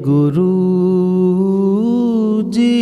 गुरु जी।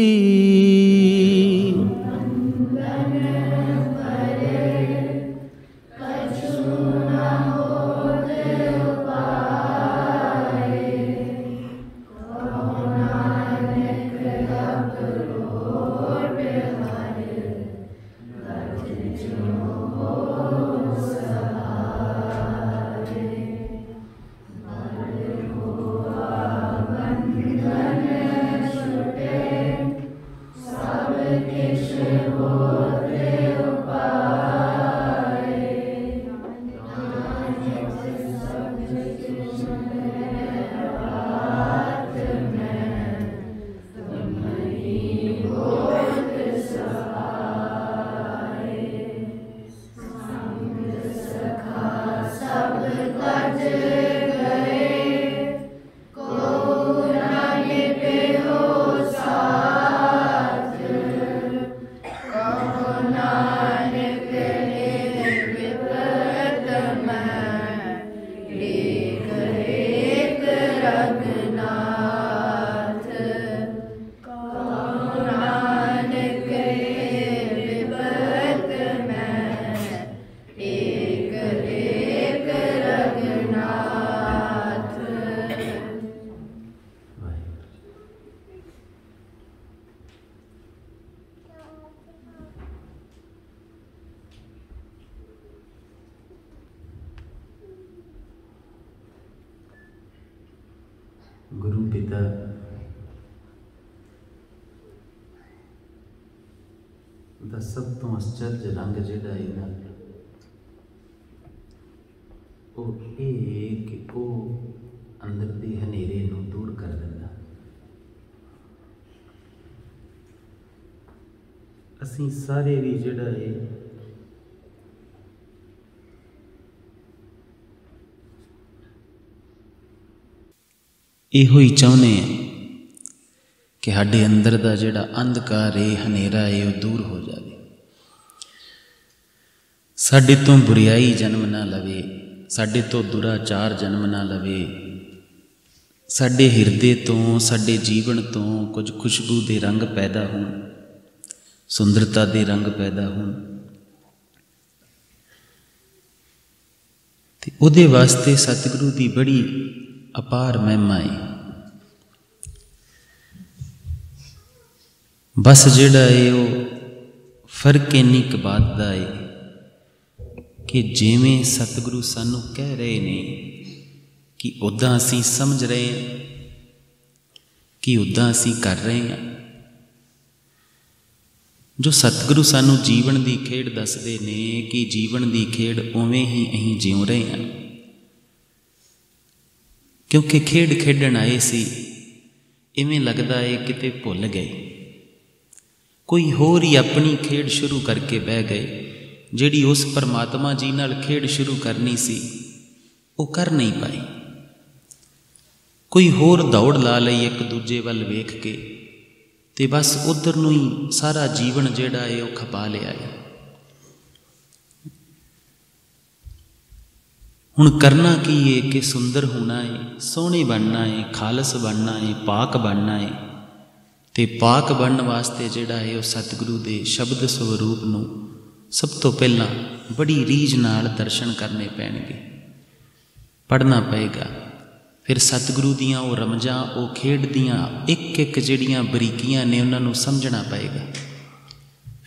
गुरु पिता दा सब तो आश्चर्य रंग जिहड़ा है ना वो ये कि वो अंदर दे हनेरे नूं दूर कर दिंदा। असीं सारे भी जिहड़ा है इहो ही चाहुंदे हैं कि साडे अंदर दा जिहड़ा अंधकार है हनेरा है वो दूर हो जाए, साडे तो बुराई जन्म ना लवे, साडे तो दुराचार जन्म ना लवे, साडे हिरदे तो साडे जीवन तो कुछ खुशबू दे रंग पैदा होण, सुंदरता दे रंग पैदा होण। ते उहदे वास्ते सतगुरु दी बड़ी अपार महिमा है। बस जिहड़ा है वो फर्क इन्नी क बात दा है कि जिवें सतगुरु सानू कह रहे ने कि उदां असीं समझ रहे हैं कि उदां असीं कर रहे हैं। जो सतगुरु सानू जीवन दी खेड़ दसदे ने कि जीवन दी खेड़ उवें ही असीं जिउ रहे हैं, क्योंकि खेड़ खेडण आए सी इवें लगदा है किते भुल गए, कोई होर ही अपनी खेड़ शुरू करके बह गए। जिहड़ी उस परमात्मा जी नाल खेड़ शुरू करनी सी वो कर नहीं पाए, कोई होर दौड़ ला लई एक दूजे वल वेख के ते बस उधर नूं ही सारा जीवन जिहड़ा है वो खपा लिया है। हुण करना की है कि सुंदर होना है, सोहणे बनना है, खालस बनना है, पाक बनना है। ते पाक बनने वास्ते जिहड़ा है वो सतगुरु दे शब्द स्वरूप नूं सब तो पहला बड़ी रीझ नाल दर्शन करने पैणगे, पढ़ना पएगा। फिर सतगुरु दियां वो रमजां वो खेड़ दियां एक एक जिहड़ियां बरीकियां ने उन्हां नूं समझना पएगा,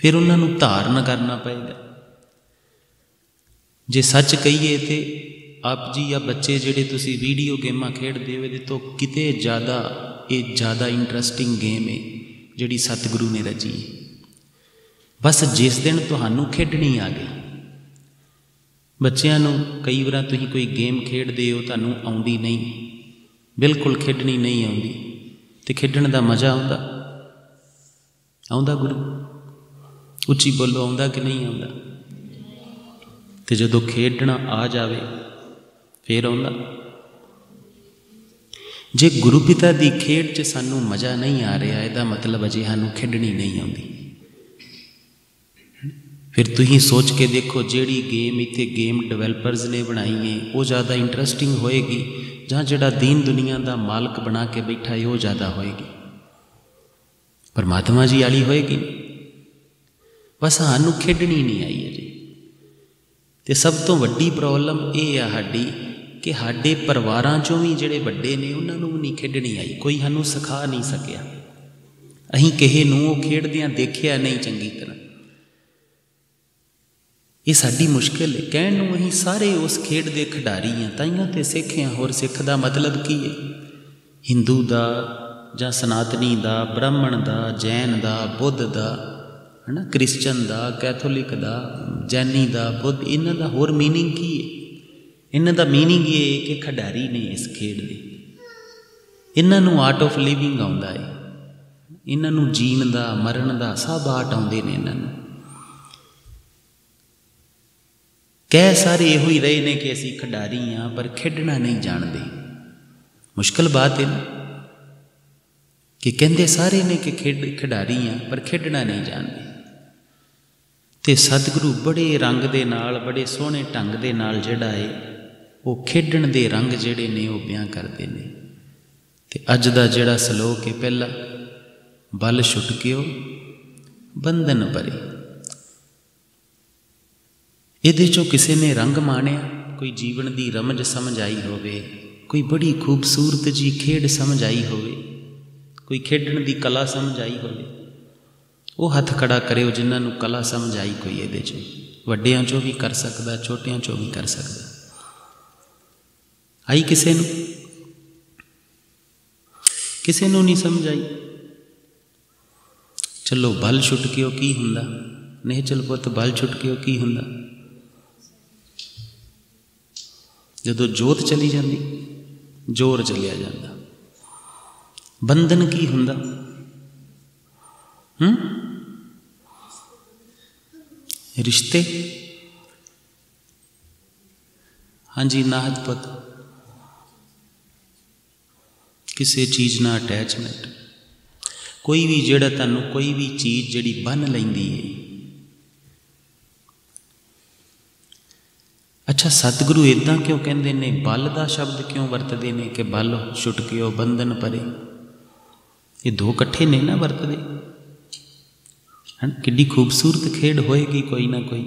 फिर उन्हां नूं धारण करना पएगा। जे सच कहिए तो आप जी या बच्चे जिहड़े तुसी वीडियो गेमां खेडदे हो इहदे तो किते ज़्यादा इंटरस्टिंग गेम है जिहड़ी सतगुरु ने रची है। बस जिस दिन तुहानू खेडनी आ गई, बच्चियां नूं कई बार तुसीं कोई गेम खेडदे हो तुहानू आउंदी नहीं, बिल्कुल खेडनी नहीं आउंदी, ते खेडण दा मज़ा आउंदा गुरु उच्ची बोलो आउंदा कि नहीं आउंदा? ते जदों खेडना आ जावे फिर आउंदा। जे गुरु पिता दी खेड च सानू मज़ा नहीं आ रहा इहदा मतलब अजे सानू खेडनी नहीं आउंदी। फिर तुसीं सोच के देखो जिहड़ी गेम इत्थे गेम डिवेलपर्स ने बनाई है वो ज़्यादा इंटरस्टिंग होएगी ਜਾਂ ਜਿਹੜਾ ਦੀਨ ਦੁਨੀਆ ਦਾ ਮਾਲਕ ਬਣਾ ਕੇ ਬੈਠਾ ਹੈ ਉਹ ਜ਼ਿਆਦਾ ਹੋਏਗੀ, ਪਰਮਾਤਮਾ ਜੀ ਵਾਲੀ ਹੋਏਗੀ ਨਹੀਂ। ਬਸ ਸਾਨੂੰ ਖੇਡਣੀ ਨਹੀਂ ਆਈ ਅਜੇ। ਤੇ ਸਭ ਤੋਂ ਵੱਡੀ ਪ੍ਰੋਬਲਮ ਇਹ ਆ ਸਾਡੀ ਕਿ ਸਾਡੇ ਪਰਿਵਾਰਾਂ 'ਚੋਂ ਵੀ ਜਿਹੜੇ ਵੱਡੇ ਨੇ ਉਹਨਾਂ ਨੂੰ ਵੀ ਨਹੀਂ ਖੇਡਣੀ ਆਈ, ਕੋਈ ਸਾਨੂੰ ਸਿਖਾ ਨਹੀਂ ਸਕਿਆ। ਅਸੀਂ ਕਿਸੇ ਨੂੰ ਉਹ ਖੇਡਦਿਆਂ ਦੇਖਿਆ ਨਹੀਂ ਚੰਗੀ ਤਰ੍ਹਾਂ। ਇਹ ਸਾਡੀ ਮੁਸ਼ਕਿਲ ਹੈ। ਕਹਿਣ ਨੂੰ ਅਸੀਂ ਸਾਰੇ ਉਸ ਖੇਡ ਦੇ ਖਿਡਾਰੀ ਹਾਂ, ਤਾਈਆਂ ਤੇ ਸਿੱਖ ਹਾਂ। ਹੋਰ ਸਿੱਖ ਦਾ ਮਤਲਬ ਕੀ ਹੈ? ਹਿੰਦੂ ਦਾ ਜਾਂ ਸਨਾਤਨੀ ਦਾ, ਬ੍ਰਾਹਮਣ ਦਾ, ਜੈਨ ਦਾ, ਬੁੱਧ ਦਾ, ਹੈ ਨਾ, ਕ੍ਰਿਸਚਨ ਦਾ, ਕੈਥੋਲਿਕ ਦਾ, ਜੈਨੀ ਦਾ, ਬੁੱਧ, ਇਹਨਾਂ ਦਾ ਹੋਰ ਮੀਨਿੰਗ ਕੀ ਹੈ? ਇਹਨਾਂ ਦਾ ਮੀਨਿੰਗ ਇਹ ਹੈ ਕਿ ਖਿਡਾਰੀ ਨੇ ਇਸ ਖੇਡ ਦੇ। ਇਹਨਾਂ ਨੂੰ ਆਰਟ ਆਫ ਲਿਵਿੰਗ ਆਉਂਦਾ ਹੈ, ਇਹਨਾਂ ਨੂੰ ਜੀਣ ਦਾ, ਮਰਨ ਦਾ ਸਭ ਆਰਟ ਆਉਂਦੇ ਨੇ ਇਹਨਾਂ ਨੂੰ। ਕਹਿ ਸਾਰੇ ਇਹੋ ਹੀ ਰਹੇ ਨੇ ਕਿ ਅਸੀਂ ਖਿਡਾਰੀ ਹਾਂ, ਪਰ ਖੇਡਣਾ ਨਹੀਂ ਜਾਣਦੇ। ਮੁਸ਼ਕਿਲ ਬਾਤ ਹੈ ਨਾ ਕਿ ਕਹਿੰਦੇ ਸਾਰੇ ਨੇ ਕਿ ਖਿਡਾਰੀ ਹਾਂ, ਪਰ ਖੇਡਣਾ ਨਹੀਂ ਜਾਣਦੇ। ਤੇ ਸਤਿਗੁਰੂ ਬੜੇ ਰੰਗ ਦੇ ਨਾਲ, ਬੜੇ ਸੋਹਣੇ ਢੰਗ ਦੇ ਨਾਲ ਜਿਹੜਾ ਹੈ ਉਹ ਖੇਡਣ ਦੇ ਰੰਗ ਜਿਹੜੇ ਨੇ ਉਹ ਬਿਆਨ ਕਰਦੇ ਨੇ। ਤੇ ਅੱਜ ਦਾ ਜਿਹੜਾ ਸਲੋਕ ਹੈ ਪਹਿਲਾ, ਬਲ ਛੁਟਕਿਓ ਬੰਧਨ ਭਰੇ, ਇਹਦੇ 'ਚੋਂ ਕਿਸੇ ਨੇ ਰੰਗ ਮਾਣਿਆ, ਕੋਈ ਜੀਵਨ ਦੀ ਰਮਜ ਸਮਝ ਆਈ ਹੋਵੇ, ਕੋਈ ਬੜੀ ਖੂਬਸੂਰਤ ਜੀ ਖੇਡ ਸਮਝ ਆਈ ਹੋਵੇ, ਕੋਈ ਖੇਡਣ ਦੀ ਕਲਾ ਸਮਝ ਆਈ ਹੋਵੇ, ਉਹ ਹੱਥ ਖੜਾ ਕਰਿਓ ਜਿਨ੍ਹਾਂ ਨੂੰ ਕਲਾ ਸਮਝ ਆਈ ਕੋਈ ਇਹਦੇ 'ਚ। ਵੱਡਿਆਂ 'ਚੋਂ ਵੀ ਕਰ ਸਕਦਾ, ਛੋਟਿਆਂ 'ਚੋਂ ਵੀ ਕਰ ਸਕਦਾ। ਆਈ ਕਿਸੇ ਨੂੰ? ਕਿਸੇ ਨੂੰ ਨਹੀਂ ਸਮਝ ਆਈ। ਚਲੋ ਬਲ ਛੁਟਕਿਓ ਕੀ ਹੁੰਦਾ? ਨਹੀਂ ਚਲ ਪੁੱਤ, ਬਲ ਛੁਟਕਿਓ ਕੀ ਹੁੰਦਾ? ਜਦੋਂ ਜੋਤ ਚਲੀ ਜਾਂਦੀ, ਜ਼ੋਰ ਚਲਿਆ ਜਾਂਦਾ। ਬੰਧਨ ਕੀ ਹੁੰਦਾ? ਰਿਸ਼ਤੇ। ਹਾਂਜੀ ਨਾਹਦ ਪੁੱਤ, ਕਿਸੇ ਚੀਜ਼ ਨਾਲ ਅਟੈਚਮੈਂਟ, ਕੋਈ ਵੀ ਜਿਹੜਾ ਤੁਹਾਨੂੰ ਕੋਈ ਵੀ ਚੀਜ਼ ਜਿਹੜੀ ਬੰਨ੍ਹ ਲੈਂਦੀ ਹੈ। ਅੱਛਾ, ਸਤਿਗੁਰੂ ਇੱਦਾਂ ਕਿਉਂ ਕਹਿੰਦੇ ਨੇ? ਬਲ ਦਾ ਸ਼ਬਦ ਕਿਉਂ ਵਰਤਦੇ ਨੇ ਕਿ ਬਲ ਛੁਟਕਿਓ ਬੰਧਨ ਭਰੇ? ਇਹ ਦੋ ਇਕੱਠੇ ਨਹੀਂ ਨਾ ਵਰਤਦੇ ਹਨ। ਕਿੱਡੀ ਖੂਬਸੂਰਤ ਖੇਡ ਹੋਏਗੀ ਕੋਈ ਨਾ ਕੋਈ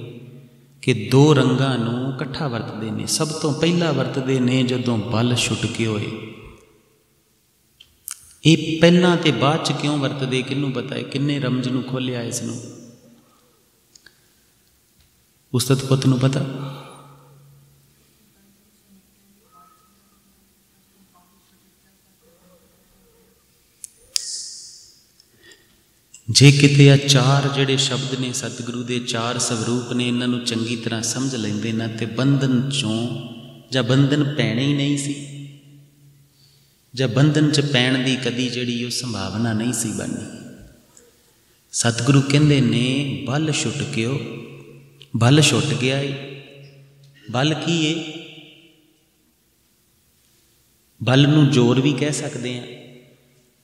ਕਿ ਦੋ ਰੰਗਾਂ ਨੂੰ ਇਕੱਠਾ ਵਰਤਦੇ ਨੇ। ਸਭ ਤੋਂ ਪਹਿਲਾਂ ਵਰਤਦੇ ਨੇ ਜਦੋਂ ਬਲ ਛੁਟਕੇ ਹੋਏ। ਇਹ ਪਹਿਲਾਂ ਤੇ ਬਾਅਦ 'ਚ ਕਿਉਂ ਵਰਤਦੇ? ਕਿਹਨੂੰ ਪਤਾ ਹੈ? ਕਿੰਨੇ ਰਮਜ ਨੂੰ ਖੋਲਿਆ ਇਸ ਨੂੰ? ਉਸਤਤ ਪੁੱਤ ਨੂੰ ਪਤਾ? ਜੇ ਕਿਤੇ ਆ ਚਾਰ ਜਿਹੜੇ ਸ਼ਬਦ ਨੇ ਸਤਿਗੁਰੂ ਦੇ, ਚਾਰ ਸਵਰੂਪ ਨੇ, ਇਹਨਾਂ ਨੂੰ ਚੰਗੀ ਤਰ੍ਹਾਂ ਸਮਝ ਲੈਂਦੇ ਨਾ ਤੇ ਬੰਧਨ 'ਚੋਂ ਜਾਂ ਬੰਧਨ ਪੈਣੇ ਹੀ ਨਹੀਂ ਸੀ, ਜਾਂ ਬੰਧਨ 'ਚ ਪੈਣ ਦੀ ਕਦੀ ਜਿਹੜੀ ਉਹ ਸੰਭਾਵਨਾ ਨਹੀਂ ਸੀ ਬਣਨੀ। ਸਤਿਗੁਰੂ ਕਹਿੰਦੇ ਨੇ ਬਲ ਛੁਟਕਿਓ, ਬਲ ਛੁੱਟ ਗਿਆ ਏ। ਬਲ ਕੀ ਏ? ਬਲ ਨੂੰ ਜ਼ੋਰ ਵੀ ਕਹਿ ਸਕਦੇ ਹਾਂ,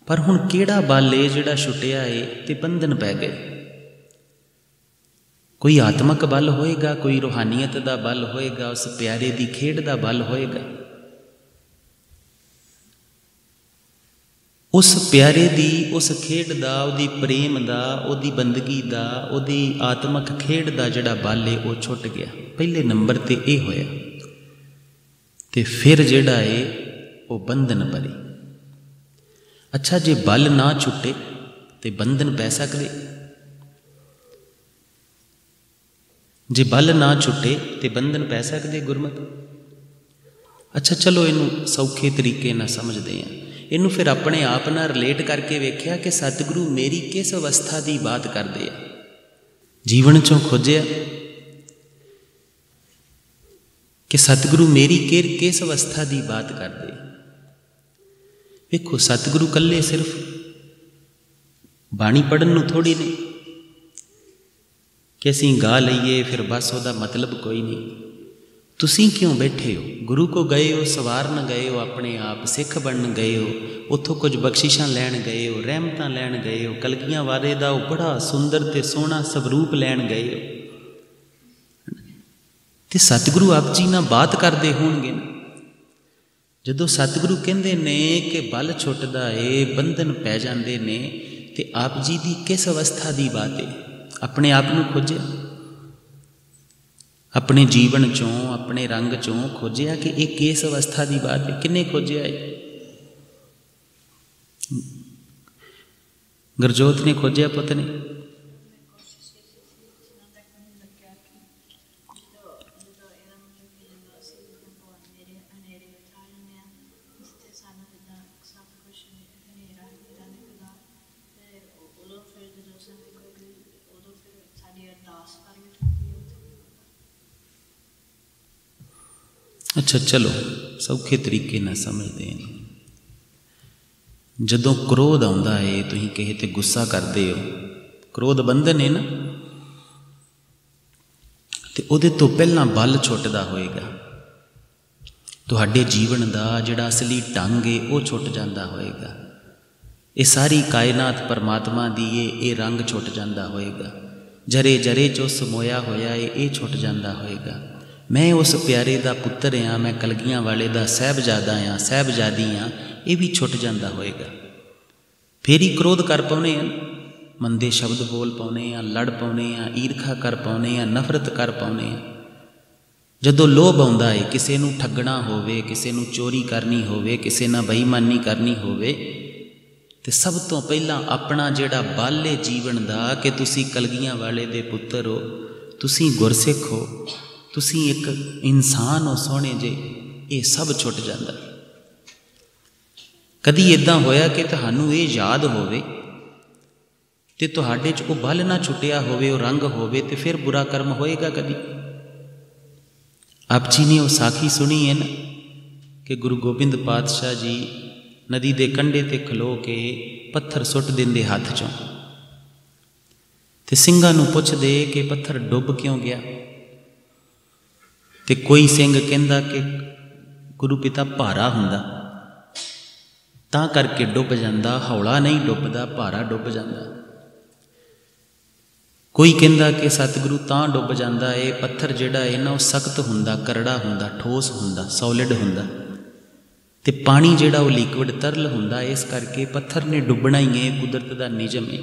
ਪਰ ਹੁਣ ਕਿਹੜਾ ਬਲ ਏ ਜਿਹੜਾ ਛੁੱਟਿਆ ਏ ਤੇ ਬੰਧਨ ਪੈ ਗਏ? ਕੋਈ ਆਤਮਕ ਬਲ ਹੋਏਗਾ, ਕੋਈ ਰੂਹਾਨੀਅਤ ਦਾ ਬਲ ਹੋਏਗਾ, ਉਸ ਪਿਆਰੇ ਦੀ ਖੇਡ ਦਾ ਬਲ ਹੋਏਗਾ। ਉਸ ਪਿਆਰੇ ਦੀ, ਉਸ ਖੇਡ ਦਾ, ਉਹਦੀ ਪ੍ਰੇਮ ਦਾ, ਉਹਦੀ ਬੰਦਗੀ ਦਾ, ਉਹਦੀ ਆਤਮਕ ਖੇਡ ਦਾ ਜਿਹੜਾ ਬਲ ਏ ਉਹ ਛੁੱਟ ਗਿਆ। ਪਹਿਲੇ ਨੰਬਰ ਤੇ ਇਹ ਹੋਇਆ। ਤੇ ਫਿਰ ਜਿਹੜਾ ਏ ਉਹ ਬੰਧਨ ਭਰੇ। ਅੱਛਾ, ਜੇ ਬਲ ਨਾ ਛੁੱਟੇ ਤੇ ਬੰਧਨ ਪੈ ਸਕਦੇ? ਜੇ ਬਲ ਨਾ ਛੁੱਟੇ ਤੇ ਬੰਧਨ ਪੈ ਸਕਦੇ ਗੁਰਮਤਿ? ਅੱਛਾ ਚਲੋ ਇਹਨੂੰ ਸੌਖੇ ਤਰੀਕੇ ਨਾਲ ਸਮਝਦੇ ਹਾਂ। ਇਹਨੂੰ ਫਿਰ ਆਪਣੇ ਆਪ ਨਾਲ ਰਿਲੇਟ ਕਰਕੇ ਵੇਖਿਆ ਕਿ ਸਤਿਗੁਰੂ ਮੇਰੀ ਕਿਸ ਅਵਸਥਾ ਦੀ ਬਾਤ ਕਰਦੇ ਆ। ਜੀਵਨ 'ਚੋਂ ਖੋਜਿਆ ਕਿ ਸਤਿਗੁਰੂ ਮੇਰੀ ਕਿਸ ਅਵਸਥਾ ਦੀ ਬਾਤ ਕਰਦੇ। ਵੇਖੋ, ਸਤਿਗੁਰੂ ਇਕੱਲੇ ਸਿਰਫ ਬਾਣੀ ਪੜ੍ਹਨ ਨੂੰ ਥੋੜ੍ਹੀ ਨੇ ਕਿ ਅਸੀਂ ਗਾ ਲਈਏ ਫਿਰ ਬਸ ਉਹਦਾ ਮਤਲਬ ਕੋਈ ਨਹੀਂ। ਤੁਸੀਂ ਕਿਉਂ ਬੈਠੇ ਹੋ? ਗੁਰੂ ਕੋ ਗਏ ਹੋ, ਸਵਾਰਨ ਗਏ ਹੋ, ਆਪਣੇ ਆਪ ਸਿੱਖ ਬਣਨ ਗਏ ਹੋ, ਉੱਥੋਂ ਕੁਝ ਬਖਸ਼ਿਸ਼ਾਂ ਲੈਣ ਗਏ ਹੋ, ਰਹਿਮਤਾਂ ਲੈਣ ਗਏ ਹੋ, ਕਲਗੀਆਂ ਵਾਲੇ ਦਾ ਉਹ ਬੜਾ ਸੁੰਦਰ ਤੇ ਸੋਹਣਾ ਸਵਰੂਪ ਲੈਣ ਗਏ ਹੋ। ਤੇ ਸਤਿਗੁਰੂ ਆਪ ਜੀ ਨਾਲ ਬਾਤ ਕਰਦੇ ਹੋਣਗੇ ਨਾ। ਜਦੋਂ ਸਤਿਗੁਰੂ ਕਹਿੰਦੇ ਨੇ ਕਿ ਬਲ ਛੁੱਟਦਾ ਏ, ਬੰਧਨ ਪੈ ਜਾਂਦੇ ਨੇ, ਤੇ ਆਪ ਜੀ ਦੀ ਕਿਸ ਅਵਸਥਾ ਦੀ ਬਾਤ ਹੈ? ਆਪਣੇ ਆਪ ਨੂੰ ਖੋਜਿਆ, ਆਪਣੇ ਜੀਵਨ ਚੋਂ, ਆਪਣੇ ਰੰਗ ਚੋਂ ਖੋਜਿਆ ਕਿ ਇਹ ਕਿਸ ਅਵਸਥਾ ਦੀ ਬਾਤ ਹੈ? ਕਿੰਨੇ ਖੋਜਿਆ ਹੈ? ਗੁਰਜੋਤ ਨੇ ਖੋਜਿਆ, ਪੁੱਤ ਨੇ? ਅੱਛਾ ਚਲੋ, ਸੌਖੇ ਤਰੀਕੇ ਨਾਲ ਸਮਝਦੇ ਹਾਂ। ਜਦੋਂ ਕ੍ਰੋਧ ਆਉਂਦਾ ਹੈ, ਤੁਸੀਂ ਕਿਸੇ 'ਤੇ ਗੁੱਸਾ ਕਰਦੇ ਹੋ, ਕ੍ਰੋਧ ਬੰਧਨ ਹੈ ਨਾ, ਤੇ ਉਹਦੇ ਤੋਂ ਪਹਿਲਾਂ ਬਲ ਛੁੱਟਦਾ ਹੋਏਗਾ। ਤੁਹਾਡੇ ਜੀਵਨ ਦਾ ਜਿਹੜਾ ਅਸਲੀ ਢੰਗ ਹੈ ਉਹ ਛੁੱਟ ਜਾਂਦਾ ਹੋਏਗਾ। ਇਹ ਸਾਰੀ ਕਾਇਨਾਤ ਪਰਮਾਤਮਾ ਦੀ ਹੈ, ਇਹ ਰੰਗ ਛੁੱਟ ਜਾਂਦਾ ਹੋਏਗਾ। ਜਰੇ ਜਰੇ 'ਚੋਂ ਸਮੋਇਆ ਹੋਇਆ ਹੈ, ਇਹ ਛੁੱਟ ਜਾਂਦਾ ਹੋਏਗਾ। ਮੈਂ ਉਸ ਪਿਆਰੇ ਦਾ ਪੁੱਤਰ ਹਾਂ, ਮੈਂ ਕਲਗੀਆਂ ਵਾਲੇ ਦਾ ਸਾਹਿਬਜ਼ਾਦਾ ਹਾਂ, ਸਾਹਿਬਜ਼ਾਦੀ ਹਾਂ, ਇਹ ਵੀ ਛੁੱਟ ਜਾਂਦਾ ਹੋਏਗਾ। ਫਿਰ ਹੀ ਕ੍ਰੋਧ ਕਰ ਪਾਉਂਦੇ ਹਾਂ, ਮੰਦੇ ਸ਼ਬਦ ਬੋਲ ਪਾਉਂਦੇ ਹਾਂ, ਲੜ ਪਾਉਂਦੇ ਹਾਂ, ਈਰਖਾ ਕਰ ਪਾਉਂਦੇ ਹਾਂ, ਨਫ਼ਰਤ ਕਰ ਪਾਉਂਦੇ ਹਾਂ। ਜਦੋਂ ਲੋਭ ਆਉਂਦਾ ਹੈ, ਕਿਸੇ ਨੂੰ ਠੱਗਣਾ ਹੋਵੇ, ਕਿਸੇ ਨੂੰ ਚੋਰੀ ਕਰਨੀ ਹੋਵੇ, ਕਿਸੇ ਨਾਲ ਬੇਈਮਾਨੀ ਕਰਨੀ ਹੋਵੇ, ਤੇ ਸਭ ਤੋਂ ਪਹਿਲਾਂ ਆਪਣਾ ਜਿਹੜਾ ਬਲ ਹੈ ਜੀਵਨ ਦਾ, ਕਿ ਤੁਸੀਂ ਕਲਗੀਆਂ ਵਾਲੇ ਦੇ ਪੁੱਤਰ ਹੋ, ਤੁਸੀਂ ਗੁਰਸਿੱਖ ਹੋ, ਤੁਸੀਂ ਇੱਕ ਇਨਸਾਨ ਹੋ ਸੋਹਣੇ ਜੇ, ਇਹ ਸਭ ਛੁੱਟ ਜਾਂਦਾ। ਕਦੀ ਇੱਦਾਂ ਹੋਇਆ ਕਿ ਤੁਹਾਨੂੰ ਇਹ ਯਾਦ ਹੋਵੇ ਤੇ ਤੁਹਾਡੇ 'ਚ ਉਹ ਬਲ ਨਾ ਛੁੱਟਿਆ ਹੋਵੇ, ਉਹ ਰੰਗ ਹੋਵੇ, ਤੇ ਫਿਰ ਬੁਰਾ ਕਰਮ ਹੋਏਗਾ ਕਦੀ? ਆਪ ਜੀ ਨੇ ਉਹ ਸਾਖੀ ਸੁਣੀ ਹੈ ਨਾ ਕਿ ਗੁਰੂ ਗੋਬਿੰਦ ਪਾਤਸ਼ਾਹ ਜੀ ਨਦੀ ਦੇ ਕੰਢੇ 'ਤੇ ਖਲੋ ਕੇ ਪੱਥਰ ਸੁੱਟ ਦਿੰਦੇ ਹੱਥ 'ਚੋਂ, ਤੇ ਸਿੰਘਾਂ ਨੂੰ ਪੁੱਛਦੇ ਕਿ ਪੱਥਰ ਡੁੱਬ ਕਿਉਂ ਗਿਆ? ਤੇ ਕੋਈ ਸਿੰਘ ਕਹਿੰਦਾ ਕਿ ਗੁਰੂ ਪਿਤਾ ਭਾਰਾ ਹੁੰਦਾ ਤਾਂ ਕਰਕੇ ਡੁੱਬ ਜਾਂਦਾ, ਹੌਲਾ ਨਹੀਂ ਡੁੱਬਦਾ, ਭਾਰਾ ਡੁੱਬ ਜਾਂਦਾ। ਕੋਈ ਕਹਿੰਦਾ ਕਿ ਸਤਿਗੁਰੂ ਤਾਂ ਡੁੱਬ ਜਾਂਦਾ ਏ, ਪੱਥਰ ਜਿਹੜਾ ਹੈ ਨਾ ਉਹ ਸਖਤ ਹੁੰਦਾ, ਕਰੜਾ ਹੁੰਦਾ, ਠੋਸ ਹੁੰਦਾ, ਸੋਲਿਡ ਹੁੰਦਾ, ਤੇ ਪਾਣੀ ਜਿਹੜਾ ਉਹ ਲਿਕਵਿਡ ਤਰਲ ਹੁੰਦਾ, ਇਸ ਕਰਕੇ ਪੱਥਰ ਨੇ ਡੁੱਬਣਾ ਹੀ ਹੈ, ਕੁਦਰਤ ਦਾ ਨਿਯਮ ਹੈ।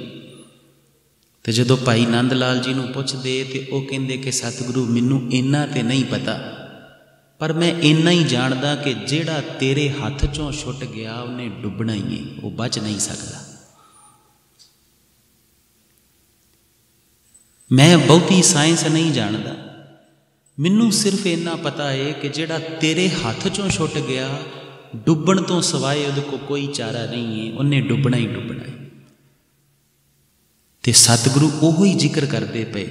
ਤੇ ਜਦੋਂ ਭਾਈ ਨੰਦ ਲਾਲ ਜੀ ਨੂੰ ਪੁੱਛਦੇ ਤੇ ਉਹ ਕਹਿੰਦੇ ਕਿ ਸਤਿਗੁਰੂ ਮੈਨੂੰ ਇੰਨਾ ਤੇ ਨਹੀਂ ਪਤਾ, ਪਰ ਮੈਂ ਇੰਨਾ ਹੀ ਜਾਣਦਾ ਕਿ ਜਿਹੜਾ ਤੇਰੇ ਹੱਥ 'ਚੋਂ ਛੁੱਟ ਗਿਆ ਉਹਨੇ ਡੁੱਬਣਾ ਹੀ ਹੈ, ਉਹ ਬਚ ਨਹੀਂ ਸਕਦਾ। ਮੈਂ ਬਹੁਤੀ ਸਾਇੰਸ ਨਹੀਂ ਜਾਣਦਾ, ਮੈਨੂੰ ਸਿਰਫ ਇੰਨਾ ਪਤਾ ਹੈ ਕਿ ਜਿਹੜਾ ਤੇਰੇ ਹੱਥ 'ਚੋਂ ਛੁੱਟ ਗਿਆ, ਡੁੱਬਣ ਤੋਂ ਸਿਵਾਏ ਉਹਦੇ ਕੋਲ ਕੋਈ ਚਾਰਾ ਨਹੀਂ ਹੈ, ਉਹਨੇ ਡੁੱਬਣਾ ਹੀ ਡੁੱਬਣਾ ਹੈ। ਤੇ ਸਤਿਗੁਰੂ ਉਹੋ ਹੀ ਜ਼ਿਕਰ ਕਰਦੇ ਪਏ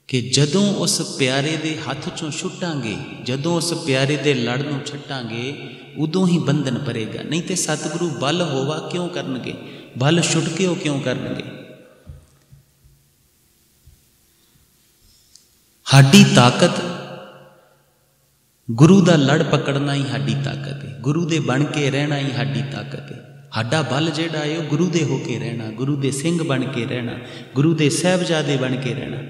ਕਿ ਜਦੋਂ ਉਸ ਪਿਆਰੇ ਦੇ ਹੱਥ 'ਚੋਂ ਛੁੱਟਾਂਗੇ, ਜਦੋਂ ਉਸ ਪਿਆਰੇ ਦੇ ਲੜ ਨੂੰ ਛੱਟਾਂਗੇ, ਉਦੋਂ ਹੀ ਬੰਧਨ ਪਰੇਗਾ। ਨਹੀਂ ਤੇ ਸਤਿਗੁਰੂ ਬਲ ਹੋਵਾ ਕਿਉਂ ਕਰਨਗੇ? ਬਲ ਛੁੱਟ ਕੇ ਉਹ ਕਿਉਂ ਕਰਨਗੇ? ਸਾਡੀ ਤਾਕਤ ਗੁਰੂ ਦਾ ਲੜ ਪਕੜਨਾ ਹੀ ਸਾਡੀ ਤਾਕਤ ਹੈ, ਗੁਰੂ ਦੇ ਬਣ ਕੇ ਰਹਿਣਾ ਹੀ ਸਾਡੀ ਤਾਕਤ ਹੈ। ਸਾਡਾ ਬਲ ਜਿਹੜਾ ਹੈ ਉਹ ਗੁਰੂ ਦੇ ਹੋ ਕੇ ਰਹਿਣਾ, ਗੁਰੂ ਦੇ ਸਿੰਘ ਬਣ ਕੇ ਰਹਿਣਾ, ਗੁਰੂ ਦੇ ਸਾਹਿਬਜ਼ਾਦੇ ਬਣ ਕੇ ਰਹਿਣਾ।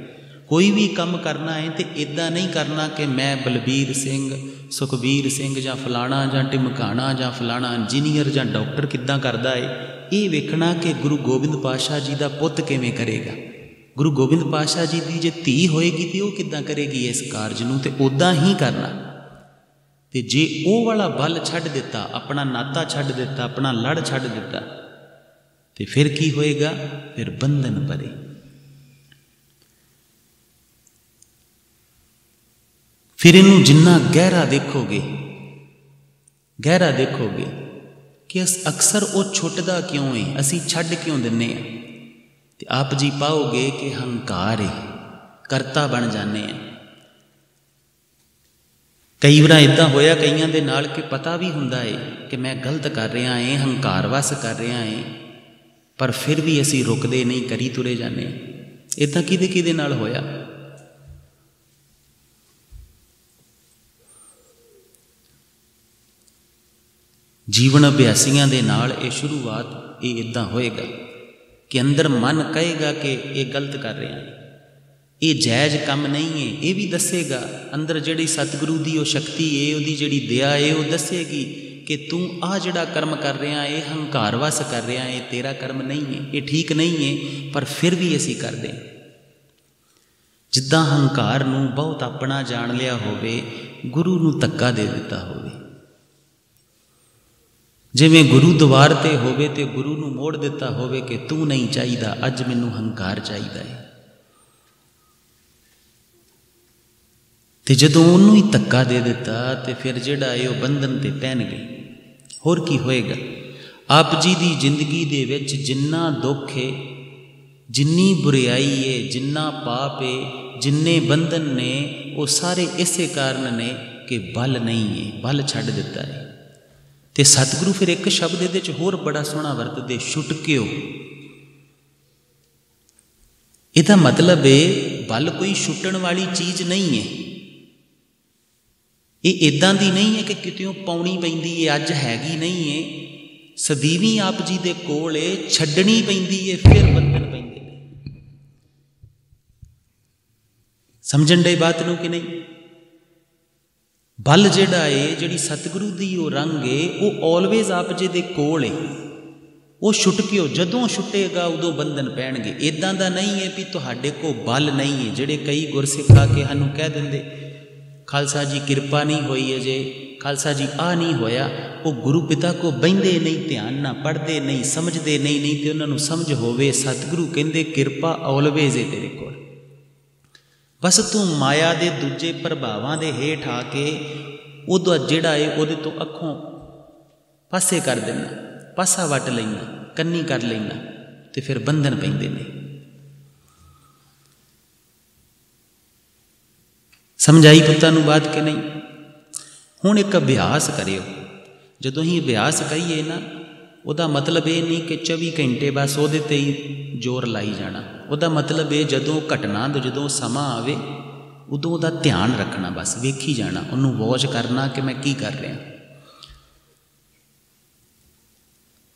ਕੋਈ ਵੀ ਕੰਮ ਕਰਨਾ ਹੈ ਤੇ ਇੱਦਾਂ ਨਹੀਂ ਕਰਨਾ ਕਿ ਮੈਂ ਬਲਬੀਰ ਸਿੰਘ, ਸੁਖਬੀਰ ਸਿੰਘ ਜਾਂ ਫਲਾਣਾ ਜਾਂ ਟਿਮਕਾਣਾ ਜਾਂ ਫਲਾਣਾ ਇੰਜੀਨੀਅਰ ਜਾਂ ਡਾਕਟਰ ਕਿੱਦਾਂ ਕਰਦਾ ਹੈ। ਇਹ ਵੇਖਣਾ ਕਿ ਗੁਰੂ ਗੋਬਿੰਦ ਪਾਤਸ਼ਾਹ ਜੀ ਦਾ ਪੁੱਤ ਕਿਵੇਂ ਕਰੇਗਾ, ਗੁਰੂ ਗੋਬਿੰਦ ਪਾਤਸ਼ਾਹ ਜੀ ਦੀ ਜੇ ਧੀ ਹੋਏਗੀ ਤੇ ਉਹ ਕਿੱਦਾਂ ਕਰੇਗੀ ਇਸ ਕਾਰਜ ਨੂੰ, ਤੇ ਉੱਦਾਂ ਹੀ ਕਰਨਾ। ਤੇ ਜੇ ਉਹ ਵਾਲਾ ਬਲ ਛੱਡ ਦਿੱਤਾ, ਆਪਣਾ ਨਾਤਾ ਛੱਡ ਦਿੱਤਾ, ਆਪਣਾ ਲੜ ਛੱਡ ਦਿੱਤਾ, ਤੇ ਫਿਰ ਕੀ ਹੋਏਗਾ? ਫਿਰ ਬੰਧਨ ਪਰੇ। ਫਿਰ ਇਹਨੂੰ ਜਿੰਨਾ ਗਹਿਰਾ ਦੇਖੋਗੇ, ਗਹਿਰਾ ਦੇਖੋਗੇ ਕਿ ਅਕਸਰ ਉਹ ਛੁੱਟਦਾ ਕਿਉਂ ਹੈ, ਅਸੀਂ ਛੱਡ ਕਿਉਂ ਦਿੰਦੇ ਹਾਂ, ਤੇ ਆਪ ਜੀ ਪਾਓਗੇ ਕਿ ਹੰਕਾਰ ਹੈ, ਕਰਤਾ ਬਣ ਜਾਂਦੇ ਹਾਂ। ਕਈ ਵਾਰ ਇੱਦਾਂ ਹੋਇਆ ਕਈਆਂ ਦੇ ਨਾਲ ਕਿ ਪਤਾ ਵੀ ਹੁੰਦਾ ਹੈ ਕਿ ਮੈਂ ਗਲਤ ਕਰ ਰਿਹਾ ਹਾਂ, ਹੰਕਾਰ ਵਸ ਕਰ ਰਿਹਾ ਹਾਂ, ਪਰ ਫਿਰ ਵੀ ਅਸੀਂ ਰੁਕਦੇ ਨਹੀਂ, ਕਰੀ ਤੁਰੇ ਜਾਂਦੇ ਹਾਂ। ਇੱਦਾਂ ਕਿਹਦੇ ਨਾਲ ਹੋਇਆ? ਜੀਵਨ ਅਭਿਆਸੀਆਂ ਦੇ ਨਾਲ ਇਹ ਸ਼ੁਰੂਆਤ ਇਹ ਇੱਦਾਂ ਹੋਏਗਾ ਕਿ ਅੰਦਰ ਮਨ ਕਹੇਗਾ ਕਿ ਇਹ ਗਲਤ ਕਰ ਰਿਹਾ ਹੈ, ये जायज़ कम नहीं है, ये भी दसेगा। अंदर जिहड़ी सतगुरु की वो शक्ति है, उसकी जिहड़ी दया है, वो दसेगी कि तू आ जिहड़ा कर्म कर रहा है, हंकार वस कर रहा है, तेरा कर्म नहीं है, ये ठीक नहीं है, पर फिर भी असी करते। जिद्दां हंकार नूं बहुत अपना जान लिया होवे, गुरु नूं धक्का दे दिता होवे। जिवें गुरु द्वार ते होवे ते गुरु नूं मोड़ दिता होवे कि तू नहीं चाहिदा, अज मैनूं हंकार चाहिदा है। ते जदों उन्होंने ही धक्का दे दिता तो फिर जिहड़ा है वो बंधन ते पहन गए। होर की होएगा? आप जी की जिंदगी दे विच जिन्ना दुख है, जिन्नी बुराई है, जिन्ना पाप है, जिन्ने बंधन ने, वो सारे इसे कारण ने कि बल नहीं है, बल छड्ड दिता है। ते सतगुरु फिर एक शब्द इहदे च होर बड़ा सोहना वरतदे, छुटकिओ। इहदा मतलब है बल कोई छुट्टण वाली चीज़ नहीं है। ये इदां दी नहीं है कि कितों पाउणी पैंदी है, अज हैगी नहीं है, सदीवी आप जी दे कोल है, छड्डनी पैंदी है, फिर बंधन पैंदे ने। समझण दे बात नूं कि नहीं? बल जिहड़ा है, जिहड़ी सतगुरु दी वो रंग है, वो ऑलवेज आप जी दे कोल है। वो छुटकिओ, जदों छुटेगा उदों बंधन पैणगे। इदां दा नहीं है भी तुहाडे को बल नहीं है। जिहड़े कई गुरसिख आके सानूं कह दिंदे खालसा जी किरपा नहीं हुई अजे, खालसा जी आ नहीं होया, वो गुरु पिता को बहिंदे नहीं, ध्यान ना पढ़ते नहीं, समझते नहीं तो उन्होंने समझ होवे। सतगुरु कहते किरपा ऑलवेज है तेरे को, बस तू माया दे दूजे प्रभावां दे हेठ आके उदा जिहड़ा है उहदे तो अखों पासे कर देना, पासा वट लेना, कन्नी कर लेना, तो फिर बंधन पैंदे ने। समझाई पुत्तां नूं बात कि नहीं? हुण एक अभ्यास करियो। जदों ही अभ्यास करिए ना, उहदा मतलब ये नहीं कि 24 घंटे बस उहदे ते ही जोर लाई जाना। उहदा मतलब है जदों घटना जदों समा आवे उदों उहदा ध्यान रखना, बस वेखी जाना, उहनूं वॉच करना कि मैं की कर रहा।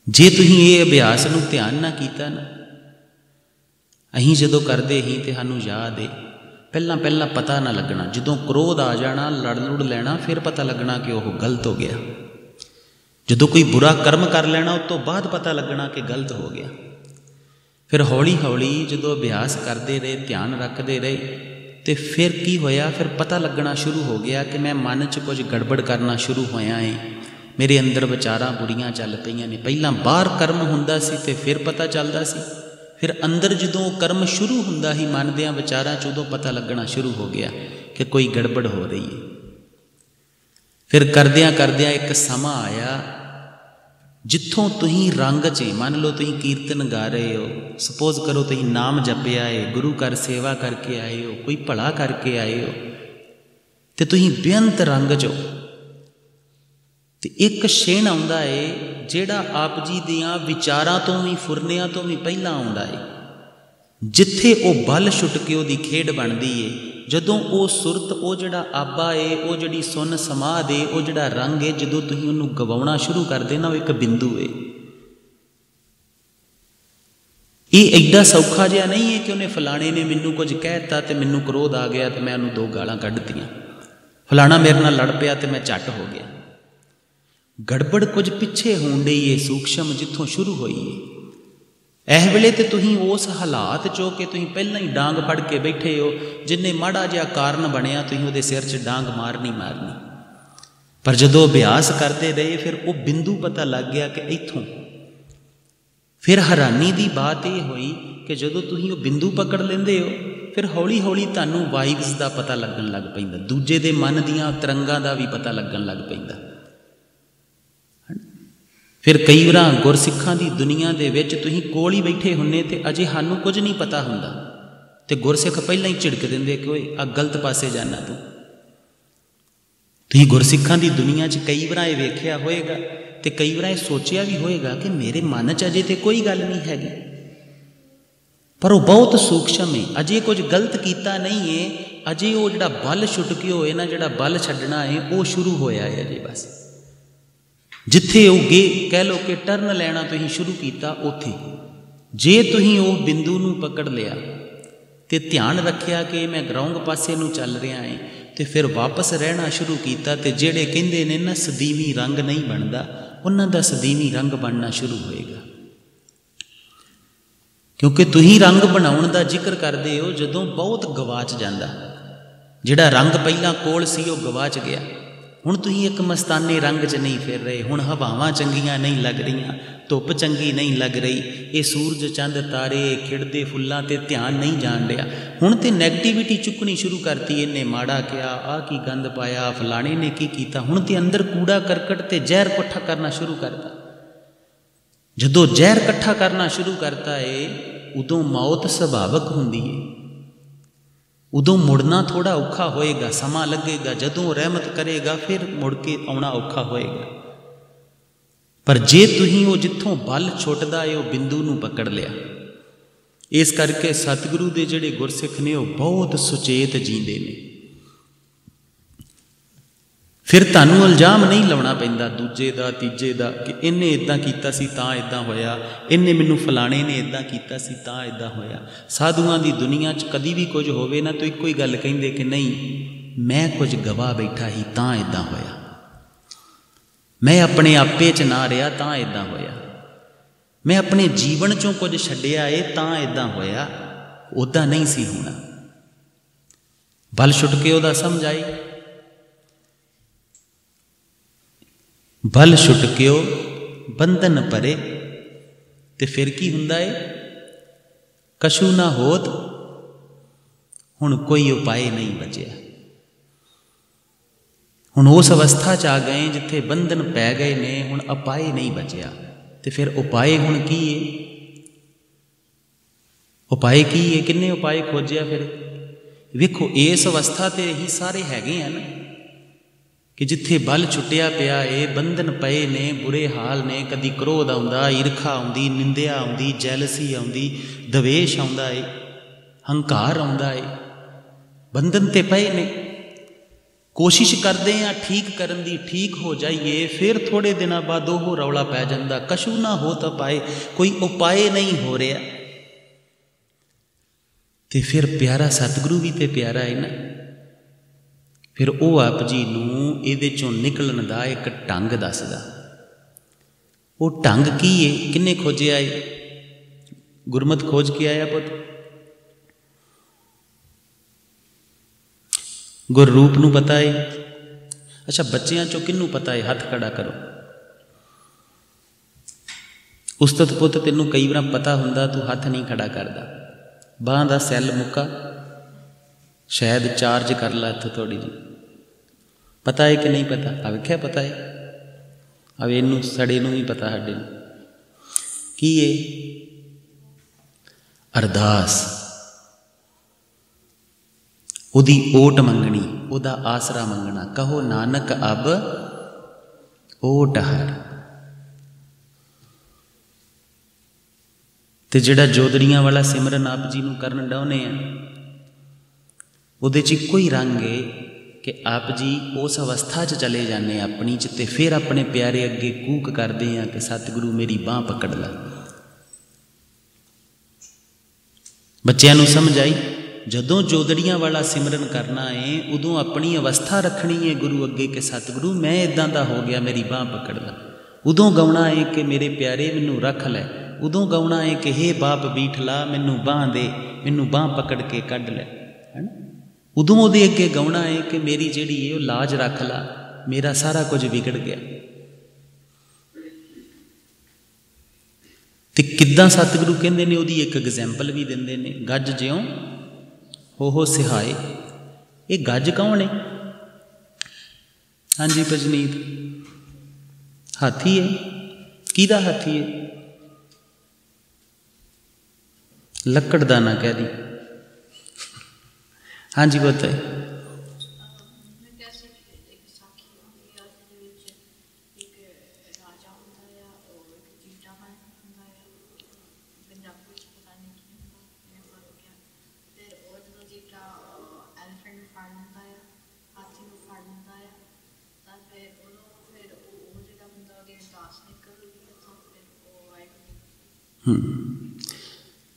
जे तुसीं ये अभ्यास नूं ध्यान ना कीता ना, अहीं जदों करदे ही ते सानूं याद है पहला पहला पता ना लगना, जदों क्रोध आ जाना, लड़ लुड़ लेना, फिर पता लगना कि वह गलत हो गया। जदों कोई बुरा कर्म कर लेना, उस तो बाद पता लगना कि गलत हो गया। फिर हौली हौली जदों अभ्यास करते रहे, ध्यान रखते रहे, तो फिर की होया, फिर पता लगना शुरू हो गया कि मैं मन च कुछ गड़बड़ करना शुरू होया है, मेरे अंदर विचारां बुरियां चल पईयां ने। पहला बाहर कर्म हुंदा सी ते फिर पता चलदा सी, फिर अंदर जदों कर्म शुरू हुंदा ही मन दियां विचारां च, उदों पता लगना शुरू हो गया कि कोई गड़बड़ हो रही है। फिर करदियां करदियां एक समा आया जिथों तुसीं रंग च, मान लो तुसीं कीर्तन गा रहे हो, सपोज करो तुसीं नाम जपिया है, गुरु घर सेवा करके आए हो, कोई भला करके आए हो, तो तुसीं बेअंत रंग च हो। तो एक क्षण आउंदा है जिहड़ा आप जी दियां विचारां तो भी फुरनियां तो भी पहला आउंदा है, जिथे वो बल छुट के उहदी खेड बनदी है। जदों वो सुरत, वो जिहड़ा आबा है, वो जिहड़ी सुन समाध है, वो जिहड़ा रंग है, जदों तुसीं उहनूं गवाउणा शुरू कर देना, वो एक बिंदु है। ये एडा सौखा जिहा नहीं है कि उन्हें फलाने ने मैनूं कुछ कहता तो मैनूं क्रोध आ गया तो मैं उन्होंने 2 गालां कढ़तियां, फलाना मेरे नाल लड़ पिया तो मैं झट हो गया। गड़बड़ कुछ पिछे होण डई है, सूक्ष्म जिथों शुरू हुई है। इस वेले तो तुसीं उस हालात चो कि तुसीं पहलां ही डांग फड़ के बैठे हो, जिन्ने माड़ा जिहा कारण बनिया तुसीं उहदे सिर 'च डांग मारनी मारनी। पर जदों अभ्यास करते रहे, फिर वो बिंदु पता लग गया कि इत्थों। फिर हैरानी की बात यह हुई कि जदों तुसीं वो बिंदु पकड़ लेंदे हो, फिर हौली हौली तुहानूं वाइब्स का पता लगन लग पैंदा, दूजे दे मन दियां तरंगां का भी पता लगन लग पैंदा। फिर कई बार गुरसिखां की दुनिया दे विच तुसीं कोल ही बैठे हुन्ने ते अजे सानूं कुछ नहीं पता हुंदा, ते गुरसिख पहलां ही झिड़क दिंदे कि ओए आ गलत पासे जाना तूं। तुसीं गुरसिखां की दुनिया च कई बार ये वेखिया होएगा ते कई बार ये सोचिया भी होएगा कि मेरे मन च अजे तो कोई गल नहीं हैगी, पर वो बहुत सूक्ष्म है, अजे कुछ गलत किया नहीं है, अजे वो जिहड़ा बल छुट के होए ना, जिहड़ा बल छड्डना है वो शुरू होया है अजे। बस जिथे वो गे कह लो कि टर्न लेना तुसीं शुरू किया, उत्थे जे तुसीं वो बिंदु नूं पकड़ लिया ਤੇ ਧਿਆਨ ਰੱਖਿਆ ਕਿ ਮੈਂ ਰੌਂਗ ਪਾਸੇ ਨੂੰ ਚੱਲ ਰਿਹਾ ਏ, ਤੇ ਫਿਰ ਵਾਪਸ ਰਹਿਣਾ ਸ਼ੁਰੂ ਕੀਤਾ। ਤੇ ਜਿਹੜੇ ਕਹਿੰਦੇ ਨੇ ਨਾ ਸਦੀਵੀ ਰੰਗ ਨਹੀਂ ਬਣਦਾ, ਉਹਨਾਂ ਦਾ ਸਦੀਵੀ ਰੰਗ ਬਣਨਾ ਸ਼ੁਰੂ ਹੋਏਗਾ। ਕਿਉਂਕਿ ਤੁਸੀਂ ਰੰਗ ਬਣਾਉਣ ਦਾ ਜ਼ਿਕਰ ਕਰਦੇ ਹੋ ਜਦੋਂ ਬਹੁਤ ਗਵਾਚ ਜਾਂਦਾ। ਜਿਹੜਾ ਰੰਗ ਪਹਿਲਾਂ ਕੋਲ ਸੀ ਉਹ ਗਵਾਚ ਗਿਆ। ਹੁਣ ਤੁਸੀਂ ਇੱਕ ਮਸਤਾਨੇ ਰੰਗ 'ਚ ਨਹੀਂ ਫਿਰ ਰਹੇ। ਹੁਣ ਹਵਾਵਾਂ ਚੰਗੀਆਂ ਨਹੀਂ ਲੱਗ ਰਹੀਆਂ, ਧੁੱਪ ਚੰਗੀ ਨਹੀਂ ਲੱਗ ਰਹੀ, ਇਹ ਸੂਰਜ ਚੰਦ ਤਾਰੇ ਖਿੜਦੇ ਫੁੱਲਾਂ 'ਤੇ ਧਿਆਨ ਨਹੀਂ ਜਾਣ ਰਿਹਾ। ਹੁਣ ਤਾਂ ਨੈਗੇਟਿਵਿਟੀ ਚੁੱਕਣੀ ਸ਼ੁਰੂ ਕਰਤੀ। ਇਹਨੇ ਮਾੜਾ ਕਿਹਾ, ਆਹ ਕੀ ਗੰਦ ਪਾਇਆ, ਫਲਾਣੇ ਨੇ ਕੀ ਕੀਤਾ। ਹੁਣ ਤਾਂ ਅੰਦਰ ਕੂੜਾ ਕਰਕਟ ਅਤੇ ਜ਼ਹਿਰ ਇਕੱਠਾ ਕਰਨਾ ਸ਼ੁਰੂ ਕਰਤਾ। ਜਦੋਂ ਜ਼ਹਿਰ ਇਕੱਠਾ ਕਰਨਾ ਸ਼ੁਰੂ ਕਰਤਾ ਏ, ਉਦੋਂ ਮੌਤ ਸੁਭਾਵਕ ਹੁੰਦੀ ਏ। ਉਦੋਂ ਮੁੜਨਾ ਥੋੜ੍ਹਾ ਔਖਾ ਹੋਏਗਾ, ਸਮਾਂ ਲੱਗੇਗਾ। ਜਦੋਂ ਰਹਿਮਤ ਕਰੇਗਾ ਫਿਰ ਮੁੜ ਕੇ ਆਉਣਾ ਔਖਾ ਹੋਏਗਾ। ਪਰ ਜੇ ਤੁਸੀਂ ਉਹ ਜਿੱਥੋਂ ਬਲ ਛੁੱਟਦਾ ਏ ਉਹ ਬਿੰਦੂ ਨੂੰ ਪਕੜ ਲਿਆ। ਇਸ ਕਰਕੇ ਸਤਿਗੁਰੂ ਦੇ ਜਿਹੜੇ ਗੁਰਸਿੱਖ ਨੇ ਉਹ ਬਹੁਤ ਸੁਚੇਤ ਜੀਂਦੇ ਨੇ। ਫਿਰ ਤੁਹਾਨੂੰ ਇਲਜ਼ਾਮ ਨਹੀਂ ਲਾਉਣਾ ਪੈਂਦਾ ਦੂਜੇ ਦਾ, ਤੀਜੇ ਦਾ, ਕਿ ਇਹਨੇ ਇੱਦਾਂ ਕੀਤਾ ਸੀ ਤਾਂ ਇੱਦਾਂ ਹੋਇਆ, ਇਹਨੇ ਮੈਨੂੰ ਫਲਾਣੇ ਨੇ ਇੱਦਾਂ ਕੀਤਾ ਸੀ ਤਾਂ ਇੱਦਾਂ ਹੋਇਆ। ਸਾਧੂਆਂ ਦੀ ਦੁਨੀਆ 'ਚ ਕਦੀ ਵੀ ਕੁਝ ਹੋਵੇ ਨਾ ਤਾਂ ਇੱਕੋ ਹੀ ਗੱਲ ਕਹਿੰਦੇ ਕਿ ਨਹੀਂ, ਮੈਂ ਕੁਝ ਗਵਾ ਬੈਠਾ ਸੀ ਤਾਂ ਇੱਦਾਂ ਹੋਇਆ, ਮੈਂ ਆਪਣੇ ਆਪੇ 'ਚ ਨਾ ਰਿਹਾ ਤਾਂ ਇੱਦਾਂ ਹੋਇਆ, ਮੈਂ ਆਪਣੇ ਜੀਵਨ 'ਚੋਂ ਕੁਝ ਛੱਡਿਆ ਏ ਤਾਂ ਇੱਦਾਂ ਹੋਇਆ, ਉੱਦਾਂ ਨਹੀਂ ਸੀ ਹੋਣਾ। ਬਲ ਛੁੱਟ ਕੇ ਉਹਦਾ ਸਮਝ ਆਈ। ਬਲ ਛੁੱਟ ਕਿਓ ਬੰਧਨ ਭਰੇ, ਤੇ ਫਿਰ ਕੀ ਹੁੰਦਾ ਏ, ਕਛੂ ਨਾ ਹੋਤ, ਹੁਣ ਕੋਈ ਉਪਾਏ ਨਹੀਂ ਬਚਿਆ। ਹੁਣ ਉਸ ਅਵਸਥਾ 'ਚ ਆ ਗਏ ਜਿੱਥੇ ਬੰਧਨ ਪੈ ਗਏ ਨੇ, ਹੁਣ ਉਪਾਏ ਨਹੀਂ ਬਚਿਆ। ਤੇ ਫਿਰ ਉਪਾਏ ਹੁਣ ਕੀ ਏ, ਉਪਾਏ ਕੀ ਏ, ਕਿੰਨੇ ਉਪਾਏ ਖੋਜਿਆ। ਫਿਰ ਵੇਖੋ ਇਸ ਅਵਸਥਾ 'ਤੇ ਹੀ ਸਾਰੇ ਹੈਗੇ ਆ ਨਾ, ਕਿ ਜਿੱਥੇ ਬਲ ਛੁੱਟਿਆ ਪਿਆ ਏ, ਬੰਧਨ ਪਏ ਨੇ, ਬੁਰੇ ਹਾਲ ਨੇ, ਕਦੀ ਕ੍ਰੋਧ ਆਉਂਦਾ, ਈਰਖਾ ਆਉਂਦੀ, ਨਿੰਦਿਆ ਆਉਂਦੀ, ਜੈਲਸੀ ਆਉਂਦੀ, ਦਵੇਸ਼ ਆਉਂਦਾ ਏ, ਹੰਕਾਰ ਆਉਂਦਾ ਏ, ਬੰਧਨ ਤੇ ਪਏ ਨੇ। ਕੋਸ਼ਿਸ਼ ਕਰਦੇ ਹਾਂ ਠੀਕ ਕਰਨ ਦੀ, ਠੀਕ ਹੋ ਜਾਈਏ, ਫਿਰ ਥੋੜ੍ਹੇ ਦਿਨਾਂ ਬਾਅਦ ਉਹ ਰੌਲਾ ਪੈ ਜਾਂਦਾ, ਕਛੂ ਨਾ ਹੋ ਤਾਂ ਪਾਏ, ਕੋਈ ਉਪਾਏ ਨਹੀਂ ਹੋ ਰਿਹਾ। ਤੇ ਫਿਰ ਪਿਆਰਾ ਸਤਿਗੁਰੂ ਵੀ ਤੇ ਪਿਆਰਾ ਹੈ ਨਾ, ਫਿਰ ਉਹ ਆਪ ਜੀ ਨੂੰ ਇਹਦੇ 'ਚੋਂ ਨਿਕਲਣ ਦਾ ਇੱਕ ਢੰਗ ਦੱਸਦਾ। ਉਹ ਢੰਗ ਕੀ ਏ, ਕਿੰਨੇ ਖੋਜਿਆ ਏ, ਗੁਰਮਤਿ ਖੋਜ ਕੇ ਆਇਆ ਪੁੱਤ। ਗੁਰਰੂਪ ਨੂੰ ਪਤਾ ਏ। ਅੱਛਾ, ਬੱਚਿਆਂ 'ਚੋਂ ਕਿਹਨੂੰ ਪਤਾ ਏ, ਹੱਥ ਖੜਾ ਕਰੋ। ਉਸਤਤ ਪੁੱਤ, ਤੈਨੂੰ ਕਈ ਵਾਰ ਪਤਾ ਹੁੰਦਾ, ਤੂੰ ਹੱਥ ਨਹੀਂ ਖੜਾ ਕਰਦਾ। ਬਾਂਹ ਦਾ ਸੈੱਲ ਮੁੱਕਾ, ਸ਼ਾਇਦ ਚਾਰਜ ਕਰ ਲਾ ਇੱਥੋਂ ਥੋੜ੍ਹੀ ਜਿਹੀ। ਪਤਾ ਹੈ ਕਿ ਨਹੀਂ ਪਤਾ? ਆ ਵੇਖਿਆ, ਪਤਾ ਹੈ। ਆ ਇਹਨੂੰ ਸੜੇ ਨੂੰ ਵੀ ਪਤਾ, ਸਾਡੇ ਨੂੰ ਕੀ ਏ, ਅਰਦਾਸ। ਉਹਦੀ ਓਟ ਮੰਗਣੀ, ਉਹਦਾ ਆਸਰਾ ਮੰਗਣਾ। ਕਹੋ ਨਾਨਕ ਅਬ ਓਟ ਹਰ। ਤੇ ਜਿਹੜਾ ਜੋਦੜੀਆਂ ਵਾਲਾ ਸਿਮਰਨ ਆਪ ਜੀ ਨੂੰ ਕਰਨ ਡਾਉਨੇ ਆ, ਉਹਦੇ 'ਚ ਇੱਕੋ ਹੀ ਰੰਗ ਏ ਕਿ ਆਪ ਜੀ ਉਸ ਅਵਸਥਾ 'ਚ ਚਲੇ ਜਾਂਦੇ ਆਪਣੀ 'ਚ, ਤੇ ਫਿਰ ਆਪਣੇ ਪਿਆਰੇ ਅੱਗੇ ਕੂਕ ਕਰਦੇ ਆ ਕਿ ਸਤਿਗੁਰੂ ਮੇਰੀ ਬਾਂਹ ਪਕੜ ਲੈ। ਬੱਚਿਆਂ ਨੂੰ ਸਮਝ ਆਈ? ਜਦੋਂ ਜੋਦੜੀਆਂ ਵਾਲਾ ਸਿਮਰਨ ਕਰਨਾ ਏ, ਉਦੋਂ ਆਪਣੀ ਅਵਸਥਾ ਰੱਖਣੀ ਏ ਗੁਰੂ ਅੱਗੇ ਕਿ ਸਤਿਗੁਰੂ ਮੈਂ ਇੱਦਾਂ ਦਾ ਹੋ ਗਿਆ, ਮੇਰੀ ਬਾਂਹ ਪਕੜ ਲੈ। ਉਦੋਂ ਗਾਉਣਾ ਏ ਕਿ ਮੇਰੇ ਪਿਆਰੇ ਮੈਨੂੰ ਰੱਖ ਲੈ। ਉਦੋਂ ਗਾਉਣਾ ਏ ਕਿ ਹੇ ਬਾਪ ਬੀਠਲਾ ਮੈਨੂੰ ਬਾਂਹ ਦੇ, ਮੈਨੂੰ ਬਾਂਹ ਪਕੜ ਕੇ ਕੱਢ ਲੈ, ਹੈ ਨਾ। ਉਦੋਂ ਉਹਦੇ ਅੱਗੇ ਗਾਉਣਾ ਏ ਕਿ ਮੇਰੀ ਜਿਹੜੀ ਏ ਉਹ ਲਾਜ ਰੱਖ ਲਾ, ਮੇਰਾ ਸਾਰਾ ਕੁਝ ਵਿਗੜ ਗਿਆ। ਤੇ ਕਿੱਦਾਂ ਸਤਿਗੁਰੂ ਕਹਿੰਦੇ ਨੇ, ਉਹਦੀ ਇੱਕ ਐਗਜ਼ੈਂਪਲ ਵੀ ਦਿੰਦੇ ਨੇ। ਗੱਜ ਜਿਉਂ ਹੋ ਸਿਹਾਏ। ਇਹ ਗੱਜ ਕੌਣ ਏ? ਹਾਂਜੀ ਭਜਨੀਤ, ਹਾਥੀ ਹੈ। ਕਿਹਦਾ ਹਾਥੀ ਹੈ? ਲੱਕੜ ਦਾ ਨਾ ਕਹਿ ਦੀ। ਹਾਂਜੀ ਬਤਾ।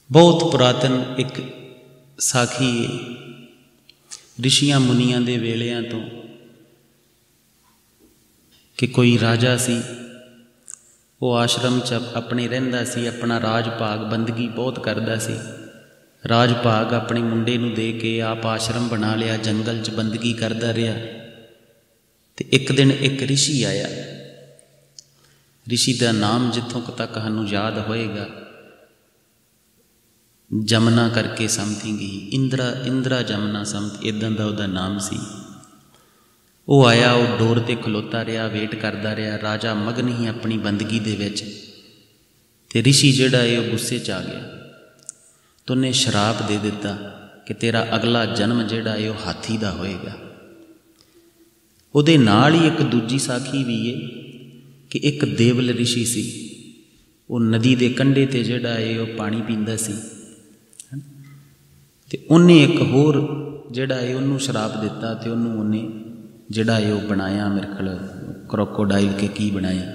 ਬਹੁਤ ਪੁਰਾਤਨ ਇੱਕ ਸਾਖੀ ਰਿਸ਼ੀਆਂ ਮੁਨੀਆਂ ਦੇ ਵੇਲਿਆਂ ਤੋਂ ਕਿ ਕੋਈ ਰਾਜਾ ਸੀ, ਉਹ ਆਸ਼ਰਮ 'ਚ ਆਪਣੇ ਰਹਿੰਦਾ ਸੀ, ਆਪਣਾ ਰਾਜ ਭਾਗ ਬੰਦਗੀ ਬਹੁਤ ਕਰਦਾ ਸੀ। ਰਾਜ ਭਾਗ ਆਪਣੇ ਮੁੰਡੇ ਨੂੰ ਦੇ ਕੇ ਆਪ ਆਸ਼ਰਮ ਬਣਾ ਲਿਆ, ਜੰਗਲ 'ਚ ਬੰਦਗੀ ਕਰਦਾ ਰਿਹਾ। ਤੇ ਇੱਕ ਦਿਨ ਇੱਕ ਰਿਸ਼ੀ ਆਇਆ। ਰਿਸ਼ੀ ਦਾ ਨਾਮ ਜਿੱਥੋਂ ਤੱਕ ਸਾਨੂੰ ਯਾਦ ਹੋਏਗਾ, ਜਮਨਾ ਕਰਕੇ ਸਮਥਿੰਗ ਹੀ, ਇੰਦਰਾ ਜਮਨਾ ਇੱਦਾਂ ਦਾ ਉਹਦਾ ਨਾਮ ਸੀ। ਉਹ ਆਇਆ, ਉਹ ਡੋਰ 'ਤੇ ਖਲੋਤਾ ਰਿਹਾ, ਵੇਟ ਕਰਦਾ ਰਿਹਾ। ਰਾਜਾ ਮਗਨ ਹੀ ਆਪਣੀ ਬੰਦਗੀ ਦੇ ਵਿੱਚ। ਤੇ ਰਿਸ਼ੀ ਜਿਹੜਾ ਹੈ ਉਹ ਗੁੱਸੇ 'ਚ ਆ ਗਿਆ ਤੇ ਉਹਨੇ ਸ਼ਰਾਪ ਦੇ ਦਿੱਤਾ ਕਿ ਤੇਰਾ ਅਗਲਾ ਜਨਮ ਜਿਹੜਾ ਹੈ ਉਹ ਹਾਥੀ ਦਾ ਹੋਏਗਾ। ਉਹਦੇ ਨਾਲ ਹੀ ਇੱਕ ਦੂਜੀ ਸਾਖੀ ਵੀ ਹੈ ਕਿ ਇੱਕ ਦੇਵਲ ਰਿਸ਼ੀ ਸੀ, ਉਹ ਨਦੀ ਦੇ ਕੰਢੇ 'ਤੇ ਜਿਹੜਾ ਹੈ ਉਹ ਪਾਣੀ ਪੀਂਦਾ ਸੀ। ਤੇ ਉਹਨੇ ਇੱਕ ਹੋਰ ਜਿਹੜਾ ਹੈ ਉਹਨੂੰ ਸ਼ਰਾਪ ਦਿੱਤਾ ਤੇ ਉਹਨੇ ਜਿਹੜਾ ਹੈ ਉਹ ਬਣਾਇਆ, ਮੇਰੇ ਖਿਆਲ ਕਰੋਕੋਡਾਈਲ ਕੇ ਕੀ ਬਣਾਇਆ।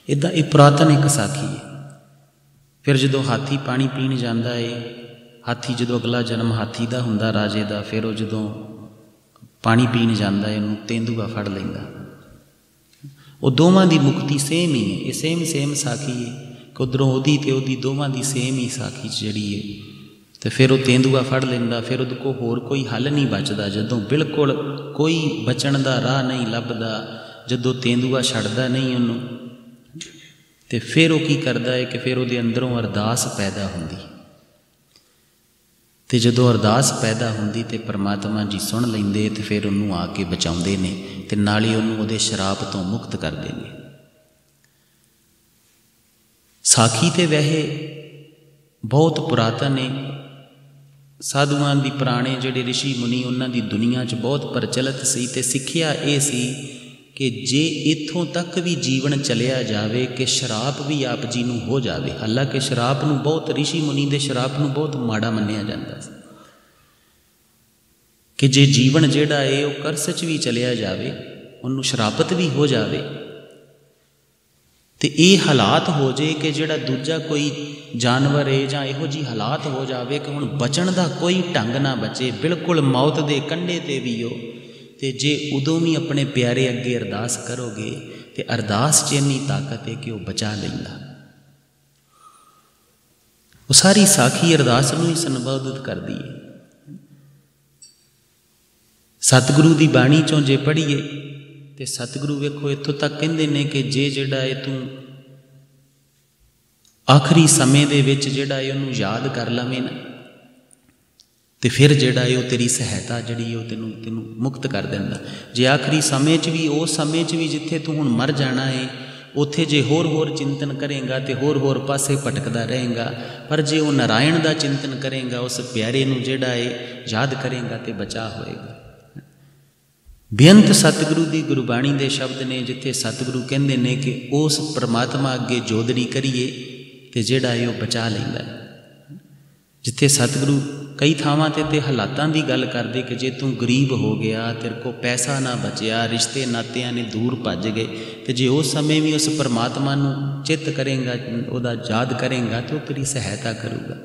ਇੱਦਾਂ ਇਹ ਪੁਰਾਤਨ ਇੱਕ ਸਾਖੀ ਹੈ। ਫਿਰ ਜਦੋਂ ਹਾਥੀ ਪਾਣੀ ਪੀਣ ਜਾਂਦਾ ਹੈ, ਹਾਥੀ ਜਦੋਂ ਅਗਲਾ ਜਨਮ ਹਾਥੀ ਦਾ ਹੁੰਦਾ ਰਾਜੇ ਦਾ, ਫਿਰ ਉਹ ਜਦੋਂ ਪਾਣੀ ਪੀਣ ਜਾਂਦਾ ਹੈ ਉਹਨੂੰ ਤੇਂਦੂਆ ਫੜ ਲੈਂਦਾ। ਉਹ ਦੋਵਾਂ ਦੀ ਮੁਕਤੀ ਸੇਮ ਹੀ ਹੈ। ਇਹ ਸੇਮ ਸਾਖੀ ਹੈ ਕਿ ਉੱਧਰੋਂ ਉਹਦੀ ਤੇ ਉਹਦੀ ਦੋਵਾਂ ਦੀ ਸੇਮ ਹੀ ਸਾਖੀ ਜਿਹੜੀ ਹੈ। ਤੇ ਫਿਰ ਉਹ ਤੇਂਦੂਆ ਫੜ ਲੈਂਦਾ। ਫਿਰ ਉਹਦੇ ਕੋਲ ਹੋਰ ਕੋਈ ਹੱਲ ਨਹੀਂ ਬਚਦਾ। ਜਦੋਂ ਬਿਲਕੁਲ ਕੋਈ ਬਚਣ ਦਾ ਰਾਹ ਨਹੀਂ ਲੱਭਦਾ, ਜਦੋਂ ਤੇਂਦੂਆ ਛੱਡਦਾ ਨਹੀਂ ਉਹਨੂੰ, ਤੇ ਫਿਰ ਉਹ ਕੀ ਕਰਦਾ ਹੈ ਕਿ ਫਿਰ ਉਹਦੇ ਅੰਦਰੋਂ ਅਰਦਾਸ ਪੈਦਾ ਹੁੰਦੀ। ਤੇ ਜਦੋਂ ਅਰਦਾਸ ਪੈਦਾ ਹੁੰਦੀ ਤੇ ਪਰਮਾਤਮਾ ਜੀ ਸੁਣ ਲੈਂਦੇ ਤੇ ਫਿਰ ਉਹਨੂੰ ਆ ਕੇ ਬਚਾਉਂਦੇ ਨੇ ਤੇ ਨਾਲੇ ਉਹਨੂੰ ਉਹਦੇ ਸ਼ਰਾਪ ਤੋਂ ਮੁਕਤ ਕਰਦੇ ਨੇ। ਸਾਖੀ ਤੇ ਵੈਸੇ ਬਹੁਤ ਪੁਰਾਤਨ ਹੈ। ਸਾਧੂਆਂ ਦੀ, ਪੁਰਾਣੇ ਜਿਹੜੇ ਰਿਸ਼ੀ ਮੁਨੀ, ਉਹਨਾਂ ਦੀ ਦੁਨੀਆ 'ਚ ਬਹੁਤ ਪ੍ਰਚਲਿਤ ਸੀ। ਤੇ ਸਿੱਖਿਆ ਇਹ ਸੀ ਕਿ ਜੇ ਇੱਥੋਂ ਤੱਕ ਵੀ ਜੀਵਨ ਚਲਿਆ ਜਾਵੇ ਕਿ ਸ਼ਰਾਪ ਵੀ ਆਪ ਜੀ ਨੂੰ ਹੋ ਜਾਵੇ। ਹਾਲਾਂਕਿ ਸ਼ਰਾਪ ਨੂੰ ਬਹੁਤ, ਰਿਸ਼ੀ ਮੁਨੀ ਦੇ ਸ਼ਰਾਪ ਨੂੰ ਬਹੁਤ ਮਾੜਾ ਮੰਨਿਆ ਜਾਂਦਾ ਸੀ ਕਿ ਜੇ ਜੀਵਨ ਜਿਹੜਾ ਹੈ ਉਹ ਕਰਸ 'ਚ ਵੀ ਚਲਿਆ ਜਾਵੇ, ਉਹਨੂੰ ਸ਼ਰਾਪਤ ਵੀ ਹੋ ਜਾਵੇ, ਤੇ ਇਹ ਹਾਲਾਤ ਹੋ ਜੇ ਕਿ ਜਿਹੜਾ ਦੂਜਾ ਕੋਈ ਜਾਨਵਰ ਹੈ ਜਾਂ ਇਹੋ ਜਿਹੀ ਹਾਲਾਤ ਹੋ ਜਾਵੇ ਕਿ ਹੁਣ ਬਚਣ ਦਾ ਕੋਈ ਢੰਗ ਨਾ ਬਚੇ, ਬਿਲਕੁਲ ਮੌਤ ਦੇ ਕੰਢੇ 'ਤੇ ਵੀ ਹੋ, ਤੇ ਜੇ ਉਦੋਂ ਵੀ ਆਪਣੇ ਪਿਆਰੇ ਅੱਗੇ ਅਰਦਾਸ ਕਰੋਗੇ ਤੇ ਅਰਦਾਸ 'ਚ ਇੰਨੀ ਤਾਕਤ ਹੈ ਕਿ ਉਹ ਬਚਾ ਲੈਂਦਾ। ਉਹ ਸਾਰੀ ਸਾਖੀ ਅਰਦਾਸ ਨੂੰ ਹੀ ਸੰਬੋਧਿਤ ਕਰਦੀ ਹੈ। ਸਤਿਗੁਰੂ ਦੀ ਬਾਣੀ 'ਚੋਂ ਜੇ ਪੜ੍ਹੀਏ ਤੇ ਸਤਿਗੁਰੂ ਵੇਖੋ ਇੱਥੋਂ ਤੱਕ ਕਹਿੰਦੇ ਨੇ ਕਿ ਜੇ ਜਿਹੜਾ ਇਹ ਤੂੰ ਆਖਰੀ ਸਮੇਂ ਦੇ ਵਿੱਚ ਜਿਹੜਾ ਇਹ ਉਹਨੂੰ ਯਾਦ ਕਰ ਲਵੇਂ ਨਾ, ਤੇ ਫਿਰ ਜਿਹੜਾ ਇਹ ਉਹ ਤੇਰੀ ਸਹਾਇਤਾ ਜਿਹੜੀ ਉਹ ਤੈਨੂੰ ਮੁਕਤ ਕਰ ਦਿੰਦਾ। ਜੇ ਆਖਰੀ ਸਮੇਂ 'ਚ ਵੀ, ਉਸ ਸਮੇਂ 'ਚ ਵੀ ਜਿੱਥੇ ਤੂੰ ਹੁਣ ਮਰ ਜਾਣਾ ਹੈ, ਉੱਥੇ ਜੇ ਹੋਰ ਚਿੰਤਨ ਕਰੇਗਾ ਤੇ ਹੋਰ ਪਾਸੇ ਭਟਕਦਾ ਰਹੇਗਾ, ਪਰ ਜੇ ਉਹ ਨਾਰਾਇਣ ਦਾ ਚਿੰਤਨ ਕਰੇਗਾ, ਉਸ ਪਿਆਰੇ ਨੂੰ ਜਿਹੜਾ ਹੈ ਯਾਦ ਕਰੇਗਾ ਤੇ ਬਚਾ ਹੋਏਗਾ। ਬੇਅੰਤ ਸਤਿਗੁਰੂ ਦੀ ਗੁਰਬਾਣੀ ਦੇ ਸ਼ਬਦ ਨੇ, ਜਿੱਥੇ ਸਤਿਗੁਰੂ ਕਹਿੰਦੇ ਨੇ ਕਿ ਉਸ ਪਰਮਾਤਮਾ ਅੱਗੇ ਜੋਦੜੀ ਕਰੀਏ ਤੇ ਜਿਹੜਾ ਇਹ ਉਹ ਬਚਾ ਲੈਂਦਾ। ਜਿੱਥੇ ਸਤਿਗੁਰੂ ਕਈ ਥਾਵਾਂ 'ਤੇ ਹਾਲਾਤਾਂ ਦੀ ਗੱਲ ਕਰਦੇ ਕਿ ਜੇ ਤੂੰ ਗਰੀਬ ਹੋ ਗਿਆ, ਤੇਰੇ ਕੋਲ ਪੈਸਾ ਨਾ ਬਚਿਆ, ਰਿਸ਼ਤੇ ਨਾਤਿਆਂ ਨੇ ਦੂਰ ਭੱਜ ਗਏ, ਤੇ ਜੇ ਉਸ ਸਮੇਂ ਵੀ ਉਸ ਪਰਮਾਤਮਾ ਨੂੰ ਚਿੱਤ ਕਰੇਗਾ, ਉਹਦਾ ਯਾਦ ਕਰੇਗਾ, ਤੇ ਉਹ ਤੇਰੀ ਸਹਾਇਤਾ ਕਰੂਗਾ।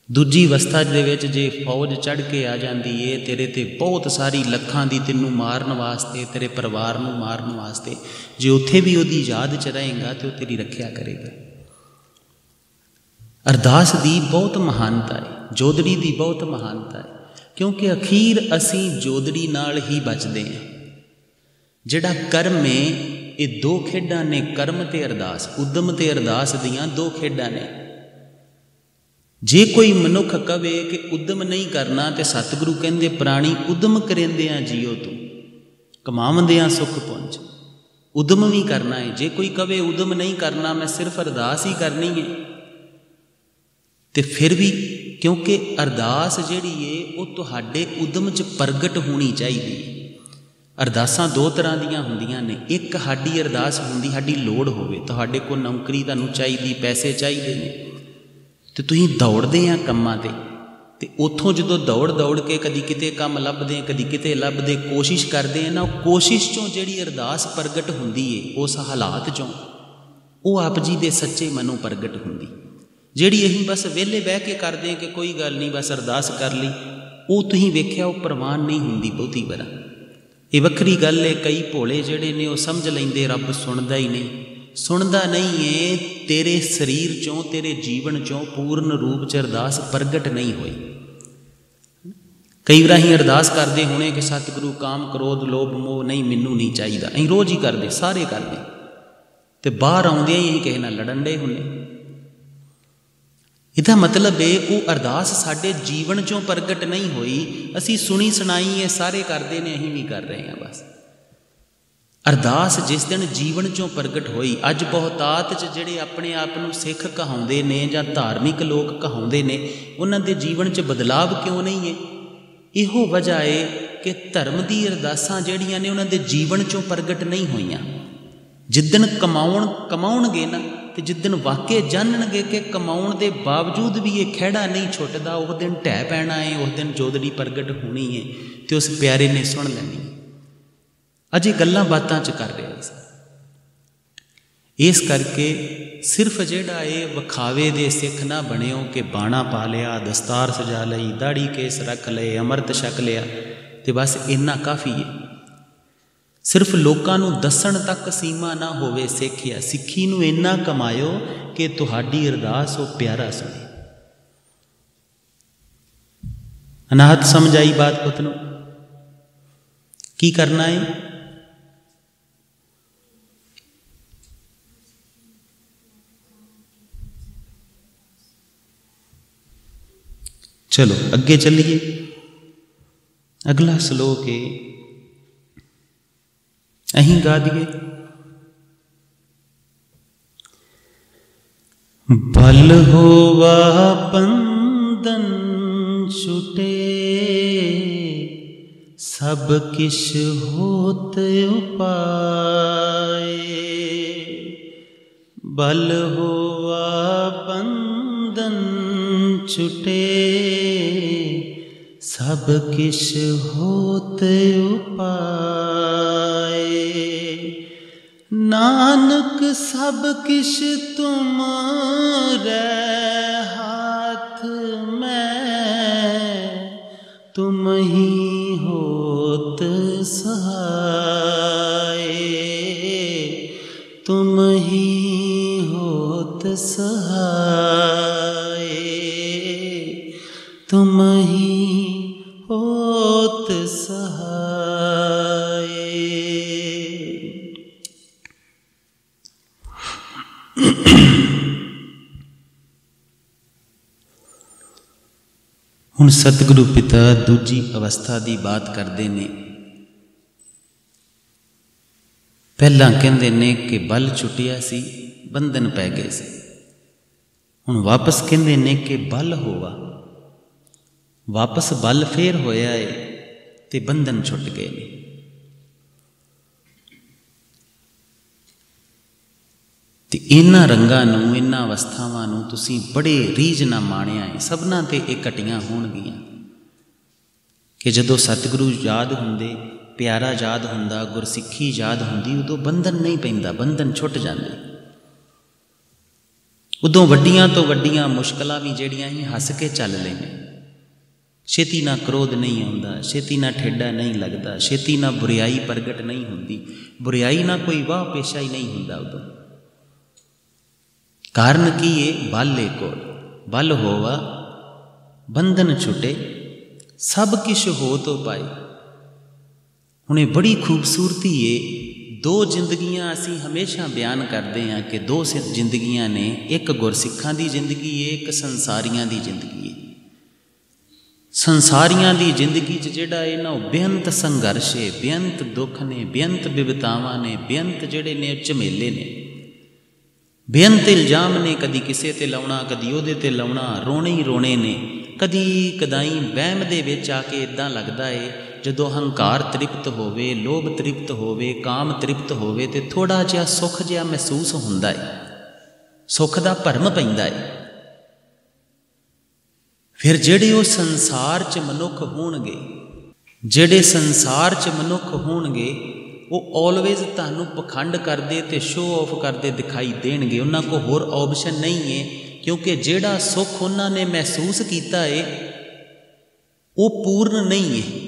ਦੂਜੀ ਅਵਸਥਾ ਦੇ ਵਿੱਚ ਜੇ ਫੌਜ ਚੜ੍ਹ ਕੇ ਆ ਜਾਂਦੀ ਏ ਤੇਰੇ 'ਤੇ ਬਹੁਤ ਸਾਰੀ ਲੱਖਾਂ ਦੀ, ਤੈਨੂੰ ਮਾਰਨ ਵਾਸਤੇ, ਤੇਰੇ ਪਰਿਵਾਰ ਨੂੰ ਮਾਰਨ ਵਾਸਤੇ, ਜੇ ਉੱਥੇ ਵੀ ਉਹਦੀ ਯਾਦ 'ਚ ਰਹੇਗਾ ਤੇ ਉਹ ਤੇਰੀ ਰੱਖਿਆ ਕਰੇਗਾ। ਅਰਦਾਸ ਦੀ ਬਹੁਤ ਮਹਾਨਤਾ ਹੈ, ਜੋਦੜੀ ਦੀ ਬਹੁਤ ਮਹਾਨਤਾ ਹੈ, ਕਿਉਂਕਿ ਅਖੀਰ ਅਸੀਂ ਜੋਦੜੀ ਨਾਲ ਹੀ ਬਚਦੇ ਹਾਂ। ਜਿਹੜਾ ਕਰਮ ਹੈ, ਇਹ ਦੋ ਖੇਡਾਂ ਨੇ, ਕਰਮ ਤੇ ਅਰਦਾਸ, ਉਦਮ ਤੇ ਅਰਦਾਸ ਦੀਆਂ ਦੋ ਖੇਡਾਂ ਨੇ। ਜੇ ਕੋਈ ਮਨੁੱਖ ਕਵੇ ਕਿ ਉਦਮ ਨਹੀਂ ਕਰਨਾ, ਤੇ ਸਤਿਗੁਰੂ ਕਹਿੰਦੇ ਪ੍ਰਾਣੀ ਉਦਮ ਕਰੇਂਦਿਆਂ ਜੀਓ ਤੂੰ, ਕਮਾਵੰਦਿਆਂ ਸੁਖ ਪਹੁੰਚ। ਉਦਮ ਵੀ ਕਰਨਾ ਹੈ। ਜੇ ਕੋਈ ਕਵੇ ਉਦਮ ਨਹੀਂ ਕਰਨਾ, ਮੈਂ ਸਿਰਫ ਅਰਦਾਸ ਹੀ ਕਰਨੀ ਹੈ, ਤੇ ਫਿਰ ਵੀ, ਕਿਉਂਕਿ ਅਰਦਾਸ ਜਿਹੜੀ ਹੈ ਉਹ ਤੁਹਾਡੇ ਉਦਮ 'ਚ ਪ੍ਰਗਟ ਹੋਣੀ ਚਾਹੀਦੀ ਹੈ। ਅਰਦਾਸਾਂ ਦੋ ਤਰ੍ਹਾਂ ਦੀਆਂ ਹੁੰਦੀਆਂ ਨੇ। ਇੱਕ ਸਾਡੀ ਅਰਦਾਸ ਹੁੰਦੀ, ਸਾਡੀ ਲੋੜ ਹੋਵੇ, ਤੁਹਾਡੇ ਕੋਲ ਨੌਕਰੀ ਤੁਹਾਨੂੰ ਚਾਹੀਦੀ, ਪੈਸੇ ਚਾਹੀਦੇ ਨੇ, ਤੇ ਤੁਸੀਂ ਦੌੜਦੇ ਆ ਕੰਮਾਂ 'ਤੇ, ਤੇ ਉੱਥੋਂ ਜਦੋਂ ਦੌੜ ਕੇ ਕਦੀ ਕਿਤੇ ਕੰਮ ਲੱਭਦੇ, ਕਦੀ ਕਿਤੇ ਲੱਭਦੇ, ਕੋਸ਼ਿਸ਼ ਕਰਦੇ ਆ ਨਾ, ਉਹ ਕੋਸ਼ਿਸ਼ 'ਚੋਂ ਜਿਹੜੀ ਅਰਦਾਸ ਪ੍ਰਗਟ ਹੁੰਦੀ ਏ, ਉਸ ਹਾਲਾਤ 'ਚੋਂ ਉਹ ਆਪ ਜੀ ਦੇ ਸੱਚੇ ਮਨੋਂ ਪ੍ਰਗਟ ਹੁੰਦੀ। ਜਿਹੜੀ ਅਸੀਂ ਬਸ ਵਿਹਲੇ ਬਹਿ ਕੇ ਕਰਦੇ ਹਾਂ ਕਿ ਕੋਈ ਗੱਲ ਨਹੀਂ ਬਸ ਅਰਦਾਸ ਕਰ ਲਈ, ਉਹ ਤੁਸੀਂ ਵੇਖਿਆ ਉਹ ਪ੍ਰਵਾਨ ਨਹੀਂ ਹੁੰਦੀ ਬਹੁਤੀ ਵਾਰ। ਇਹ ਵੱਖਰੀ ਗੱਲ ਹੈ, ਕਈ ਭੋਲੇ ਜਿਹੜੇ ਨੇ ਉਹ ਸਮਝ ਲੈਂਦੇ ਰੱਬ ਸੁਣਦਾ ਹੀ ਨਹੀਂ। ਸੁਣਦਾ ਨਹੀਂ ਹੈ, ਤੇਰੇ ਸਰੀਰ 'ਚੋਂ ਤੇਰੇ ਜੀਵਨ 'ਚੋਂ ਪੂਰਨ ਰੂਪ 'ਚ ਅਰਦਾਸ ਪ੍ਰਗਟ ਨਹੀਂ ਹੋਈ। ਕਈ ਵਾਰ ਅਸੀਂ ਅਰਦਾਸ ਕਰਦੇ ਹੋਣੇ ਕਿ ਸਤਿਗੁਰੂ ਕਾਮ ਕ੍ਰੋਧ ਲੋਭ ਮੋਹ ਨਹੀਂ, ਮੈਨੂੰ ਨਹੀਂ ਚਾਹੀਦਾ। ਅਸੀਂ ਰੋਜ਼ ਹੀ ਕਰਦੇ, ਸਾਰੇ ਕਰਦੇ, ਅਤੇ ਬਾਹਰ ਆਉਂਦਿਆਂ ਹੀ ਅਸੀਂ ਕਿਸੇ ਨਾਲ ਲੜਨ ਡੇ ਹੁੰਦੇ। ਇਹਦਾ ਮਤਲਬ ਹੈ ਉਹ ਅਰਦਾਸ ਸਾਡੇ ਜੀਵਨ 'ਚੋਂ ਪ੍ਰਗਟ ਨਹੀਂ ਹੋਈ। ਅਸੀਂ ਸੁਣੀ ਸੁਣਾਈ ਇਹ ਸਾਰੇ ਕਰਦੇ ਨੇ, ਅਸੀਂ ਵੀ ਕਰ ਰਹੇ ਹਾਂ ਬਸ। ਅਰਦਾਸ ਜਿਸ ਦਿਨ ਜੀਵਨ 'ਚੋਂ ਪ੍ਰਗਟ ਹੋਈ। ਅੱਜ ਬਹੁਤਾਤ 'ਚ ਜਿਹੜੇ ਆਪਣੇ ਆਪ ਨੂੰ ਸਿੱਖ ਕਹਾਉਂਦੇ ਨੇ ਜਾਂ ਧਾਰਮਿਕ ਲੋਕ ਕਹਾਉਂਦੇ ਨੇ, ਉਹਨਾਂ ਦੇ ਜੀਵਨ 'ਚ ਬਦਲਾਵ ਕਿਉਂ ਨਹੀਂ ਹੈ? ਇਹੋ ਵਜ੍ਹਾ ਹੈ ਕਿ ਧਰਮ ਦੀ ਅਰਦਾਸਾਂ ਜਿਹੜੀਆਂ ਨੇ ਉਹਨਾਂ ਦੇ ਜੀਵਨ 'ਚੋਂ ਪ੍ਰਗਟ ਨਹੀਂ ਹੋਈਆਂ। ਜਿੱਦਣ ਕਮਾਉਣਗੇ ਨਾ, ਅਤੇ ਜਿੱਦਣ ਵਾਕਿਆ ਜਾਣਨਗੇ ਕਿ ਕਮਾਉਣ ਦੇ ਬਾਵਜੂਦ ਵੀ ਇਹ ਖਹਿੜਾ ਨਹੀਂ ਛੁੱਟਦਾ, ਉਹ ਦਿਨ ਢਹਿ ਪੈਣਾ ਹੈ, ਉਸ ਦਿਨ ਜੋਦੜੀ ਪ੍ਰਗਟ ਹੋਣੀ ਹੈ ਅਤੇ ਉਸ ਪਿਆਰੇ ਨੇ ਸੁਣ ਲੈਣੀ। ਅਜੇ ਗੱਲਾਂ ਬਾਤਾਂ 'ਚ ਕਰ ਰਿਹਾ ਸੀ। ਇਸ ਕਰਕੇ ਸਿਰਫ ਜਿਹੜਾ ਇਹ ਵਿਖਾਵੇ ਦੇ ਸਿੱਖ ਨਾ ਬਣਿਓ ਕਿ ਬਾਣਾ ਪਾ ਲਿਆ, ਦਸਤਾਰ ਸਜਾ ਲਈ, ਦਾੜੀ ਕੇਸ ਰੱਖ ਲਏ, ਅੰਮ੍ਰਿਤ ਛਕ ਲਿਆ ਅਤੇ ਬਸ ਇੰਨਾ ਕਾਫੀ ਹੈ। ਸਿਰਫ ਲੋਕਾਂ ਨੂੰ ਦੱਸਣ ਤੱਕ ਸੀਮਾ ਨਾ ਹੋਵੇ ਸਿੱਖਿਆ। ਸਿੱਖੀ ਨੂੰ ਇੰਨਾ ਕਮਾਇਓ ਕਿ ਤੁਹਾਡੀ ਅਰਦਾਸ ਉਹ ਪਿਆਰਾ ਸੁਣੇ। ਅਨਾਹਤ ਸਮਝ ਆਈ ਬਾਤ ਪੁੱਤ ਨੂੰ? ਕੀ ਕਰਨਾ ਹੈ? ਚਲੋ ਅੱਗੇ ਚੱਲੀਏ। ਅਗਲਾ ਸ਼ਲੋਕ ਹੈ, ਅਸੀਂ ਗਾ ਦਈਏ। ਬਲ ਹੋਵਾ ਬੰਧਨ ਛੁਟੇ, ਸਭ ਕਿਛ ਹੋਤ ਉਪਾਏ। ਬਲ ਹੋਵਾ ਬੰਧਨ ਛੁਟੇ, ਸਭ ਕਿਛ ਹੋਤ ਉਪਾਏ। ਨਾਨਕ ਸਭ ਕਿਛ ਤੁਮਰੇ ਹਾਥ ਮੈਂ, ਤੁਮ ਹੀ ਹੋਤ ਸਹਾਏ। ਤੁਮ ਹੀ ਹੋਤ ਸਹਾਏ। ਤੁਮ ਹੀ ਹੋਤ ਸਹਾਏ। ਹੁਣ ਸਤਿਗੁਰੂ ਪਿਤਾ ਦੂਜੀ ਅਵਸਥਾ ਦੀ ਬਾਤ ਕਰਦੇ ਨੇ। ਪਹਿਲਾਂ ਕਹਿੰਦੇ ਨੇ ਕਿ ਬਲ ਛੁੱਟਿਆ ਸੀ, ਬੰਧਨ ਪੈ ਗਏ ਸੀ। ਹੁਣ ਵਾਪਸ ਕਹਿੰਦੇ ਨੇ ਕਿ ਬਲ ਹੋਵਾ, ਵਾਪਸ ਬਲ ਫੇਰ ਹੋਇਆ ਹੈ ਅਤੇ ਬੰਧਨ ਛੁੱਟ ਗਏ ਨੇ। ਅਤੇ ਇਹਨਾਂ ਰੰਗਾਂ ਨੂੰ, ਇਹਨਾਂ ਅਵਸਥਾਵਾਂ ਨੂੰ ਤੁਸੀਂ ਬੜੇ ਰੀਝ ਨਾਲ ਮਾਣਿਆ ਹੈ। ਸਭਨਾਂ 'ਤੇ ਇਹ ਘਟੀਆਂ ਹੋਣਗੀਆਂ ਕਿ ਜਦੋਂ ਸਤਿਗੁਰੂ ਯਾਦ ਹੁੰਦੇ, ਪਿਆਰਾ ਯਾਦ ਹੁੰਦਾ, ਗੁਰਸਿੱਖੀ ਯਾਦ ਹੁੰਦੀ, ਉਦੋਂ ਬੰਧਨ ਨਹੀਂ ਪੈਂਦਾ, ਬੰਧਨ ਛੁੱਟ ਜਾਂਦੇ। ਉਦੋਂ ਵੱਡੀਆਂ ਤੋਂ ਵੱਡੀਆਂ ਮੁਸ਼ਕਲਾਂ ਵੀ ਜਿਹੜੀਆਂ ਅਸੀਂ ਹੱਸ ਕੇ ਚੱਲ ਲੈਂਦੇ। ਛੇਤੀ ਨਾਲ ਕ੍ਰੋਧ ਨਹੀਂ ਆਉਂਦਾ, ਛੇਤੀ ਨਾਲ ਠੇਡਾ ਨਹੀਂ ਲੱਗਦਾ, ਛੇਤੀ ਨਾਲ ਬੁਰਿਆਈ ਪ੍ਰਗਟ ਨਹੀਂ ਹੁੰਦੀ, ਬੁਰਿਆਈ ਨਾਲ ਕੋਈ ਵਾਹ ਪੇਸ਼ਾ ਹੀ ਨਹੀਂ ਹੁੰਦਾ ਉਦੋਂ। ਕਾਰਨ ਕੀ ਹੈ? ਬਲ ਏ ਕੋਲ। ਬਲ ਹੋਵਾ ਬੰਧਨ ਛੁਟੇ, ਸਭ ਕਿਛ ਹੋ ਤੋ ਪਾਏ। ਹੁਣ ਇਹ ਬੜੀ ਖੂਬਸੂਰਤੀ ਹੈ। ਦੋ ਜ਼ਿੰਦਗੀਆਂ ਅਸੀਂ ਹਮੇਸ਼ਾ ਬਿਆਨ ਕਰਦੇ ਹਾਂ ਕਿ ਦੋ ਜ਼ਿੰਦਗੀਆਂ ਨੇ। ਇੱਕ ਗੁਰਸਿੱਖਾਂ ਦੀ ਜ਼ਿੰਦਗੀ ਹੈ, ਇੱਕ ਸੰਸਾਰੀਆਂ ਦੀ ਜ਼ਿੰਦਗੀ ਹੈ। ਸੰਸਾਰੀਆਂ ਦੀ ਜ਼ਿੰਦਗੀ 'ਚ ਜਿਹੜਾ ਹੈ ਨਾ, ਉਹ ਬੇਅੰਤ ਸੰਘਰਸ਼ ਹੈ, ਬੇਅੰਤ ਦੁੱਖ ਨੇ, ਬੇਅੰਤ ਬਿਪਤਾਵਾਂ ਨੇ, ਬੇਅੰਤ ਜਿਹੜੇ ਨੇ ਝਮੇਲੇ ਨੇ, ਬੇਅੰਤ ਇਲਜ਼ਾਮ ਨੇ। ਕਦੀ ਕਿਸੇ 'ਤੇ ਲਾਉਣਾ, ਕਦੀ ਉਹਦੇ 'ਤੇ ਲਾਉਣਾ, ਰੋਣੇ ਹੀ ਰੋਣੇ ਨੇ। ਕਦੀ ਕਦਾਈ ਵਹਿਮ ਦੇ ਵਿੱਚ ਆ ਕੇ ਇੱਦਾਂ ਲੱਗਦਾ ਹੈ ਜਦੋਂ ਹੰਕਾਰ ਤ੍ਰਿਪਤ ਹੋਵੇ, ਲੋਭ ਤ੍ਰਿਪਤ ਹੋਵੇ, ਕਾਮ ਤ੍ਰਿਪਤ ਹੋਵੇ ਅਤੇ ਥੋੜ੍ਹਾ ਜਿਹਾ ਸੁੱਖ ਜਿਹਾ ਮਹਿਸੂਸ ਹੁੰਦਾ ਹੈ, ਸੁੱਖ ਦਾ ਭਰਮ ਪੈਂਦਾ ਹੈ। ਫਿਰ ਜਿਹੜੇ ਉਹ ਸੰਸਾਰ 'ਚ ਮਨੁੱਖ ਹੋਣਗੇ, ਜਿਹੜੇ ਸੰਸਾਰ 'ਚ ਮਨੁੱਖ ਹੋਣਗੇ, ਉਹ ਆਲਵੇਜ਼ ਤੁਹਾਨੂੰ ਪਖੰਡ ਕਰਦੇ ਅਤੇ ਸ਼ੋਅ ਆਫ ਕਰਦੇ ਦਿਖਾਈ ਦੇਣਗੇ। ਉਹਨਾਂ ਕੋਲ ਹੋਰ ਆਪਸ਼ਨ ਨਹੀਂ ਹੈ क्योंकि जिहड़ा सुख उन्होंने महसूस किया है वो पूर्ण नहीं है।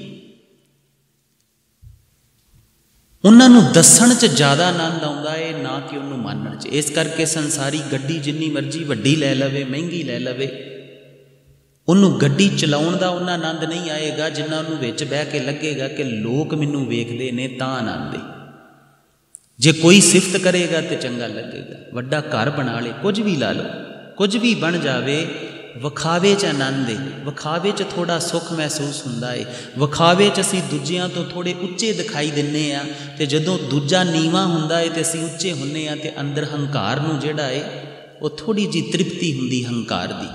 उन्होंने दसन च ज़्यादा आनंद आता है ना कि उन्होंने मानण च। इस करके संसारी गड्डी जिन्नी मर्जी वड्डी लै लवे, महंगी लै लवे, उन्होंने गड्डी चलाउण दा उन्ना आनंद नहीं आएगा जिन्ना उन्होंने विच बह के लगेगा कि लोग मैनू वेखदे ने तां आनंद है। जे कोई सिफत करेगा तो चंगा लगेगा। वड्डा घर बना ले, कुछ भी ला लो, कुछ भी बन जाए, विखावे च आनंद है, विखावे च थोड़ा सुख महसूस होंदा है। विखावे च असीं दूजियां तो थोड़े उच्चे दिखाई दिंदे आ ते जदों दूजा नीवा हुंदा है ते असीं उच्चे हुंदे आ ते अंदर हंकार नूं जिहड़ा है वो थोड़ी जी तृप्ति हुंदी हंकार दी।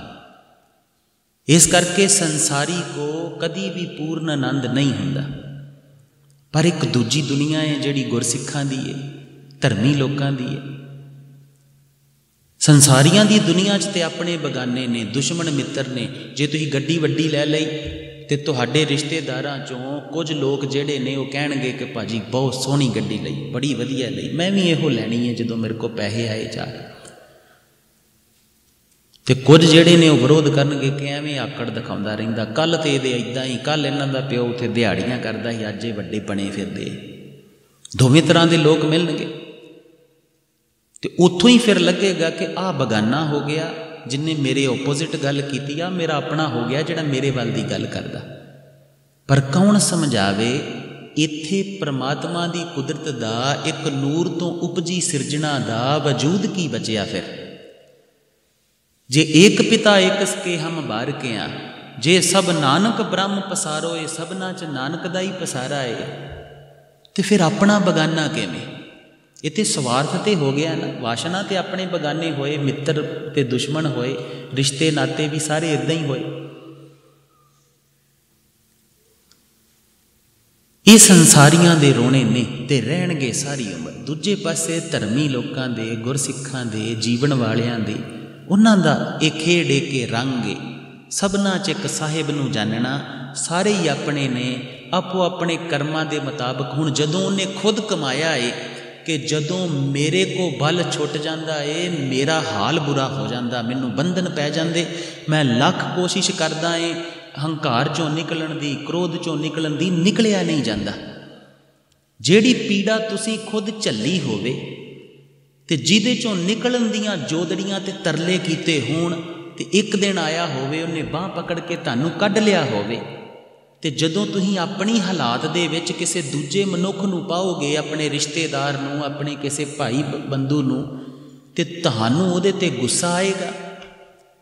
इस करके संसारी को कदी भी पूर्ण आनंद नहीं हुंदा। पर एक दूजी दुनिया है जिहड़ी गुरसिखां दी है, धर्मी लोकां दी है। संसारियां दी दुनिया च ते अपने बगाने ने, दुश्मन मित्र ने। जे तुसीं गड्डी वड्डी लै लई ते तुहाडे रिश्तेदारां चों कुछ लोग जिहड़े ने वो कहणगे कि भाजी बहुत सोहनी गड्डी लई, बड़ी वधिया लई, मैं भी इहो लैणी है जदों मेरे को पैसे आए चार। ते कुछ जिहड़े ने वो विरोध करनगे कि एवें आकड़ दिखाउंदा रहिंदा, कल ते इहदे इदां ही, कल इन्हां दा प्यो उत्थे दिहाड़ियां करदा ही, अज ये वड्डे बणे फिरदे। दोवें तरह के लोग मिलणगे तो उत्थों ही फिर लगेगा कि आ बगाना हो गया जिन्हें मेरे ओपोजिट गल की, आ मेरा अपना हो गया जिहड़ा मेरे वल दी गल करदा। पर कौन समझावे इत्थे परमात्मा दी कुदरत दा एक नूर तो उपजी सिरजना दा वजूद की बचिया। फिर जे एक पिता एक सके हम बारके आ, जे सब नानक ब्रह्म पसारो, ये सबना च नानक दा ही पसारा है, तो फिर अपना बगाना किवें? इत्थे स्वार्थ ते हो गया ना। वासना ते अपने बगाने होए, मित्र ते दुश्मन होए, रिश्ते नाते भी सारे इदां ही होए। ये संसारियां दे रोने ने ते रहणगे सारी उम्र। दूजे पासे धर्मी लोकां दे, गुरसिखां दे, जीवन वालियां दे, उन्हां दा एक खेड़ के रंग है। सबना च एक साहिब नूं जानना, सारे ही अपने ने, आपो अपने कर्मां दे मुताबक। हुण जदों उन्हें खुद कमाया है कि जदों मेरे को बल छुट जाता है, मेरा हाल बुरा हो जाता, मैनू बंधन पै जाते, मैं लख कोशिश करदा है हंकार चों निकलण दी, क्रोध चों निकलण दी, निकलिया नहीं जाता। जिहड़ी पीड़ा तुसी खुद झल्ली होवे ते जिहदे चों निकलण दियां जोदड़ियां ते तरले कीते होण ते एक दिन आया होवे उन्हें बांह पकड़ के तुहानूं कढ लिया होवे, ते जदों तुसीं अपनी हालात दे विच किसी दूजे मनुख नूं पाओगे, अपने रिश्तेदार नूं, अपने किसी भाई बंधु नूं, ते तुहानूं उहदे ते गुस्सा आएगा,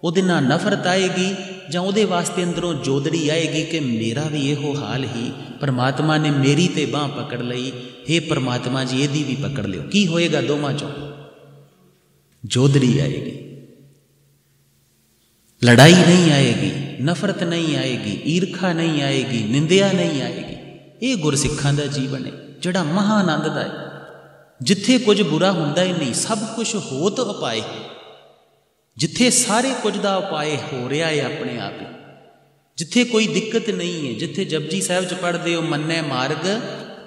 उहदे नाल नफरत आएगी, जां उहदे वास्ते अंदरों जोदड़ी आएगी कि मेरा भी इहो हाल ही, परमात्मा ने मेरी ते बांह पकड़ लई, हे परमात्मा जी इहदी भी पकड़ लिओ। की होएगा? दोवां चों जोदड़ी आएगी। लड़ाई नहीं आएगी, नफरत नहीं आएगी, ईर्खा नहीं आएगी, निंदिया नहीं आएगी। ये गुरसिखां दा जीवन है जिहड़ा महा आनंद दा है। जिथे कुछ बुरा हुंदा ही नहीं, सब कुछ हो तो उपाय, जिथे सारे कुछ दा उपाय हो रहा है अपने आप ही, जिथे कोई दिक्कत नहीं है, जिथे जपजी साहिब च पढ़दे हो मन्ने मार्ग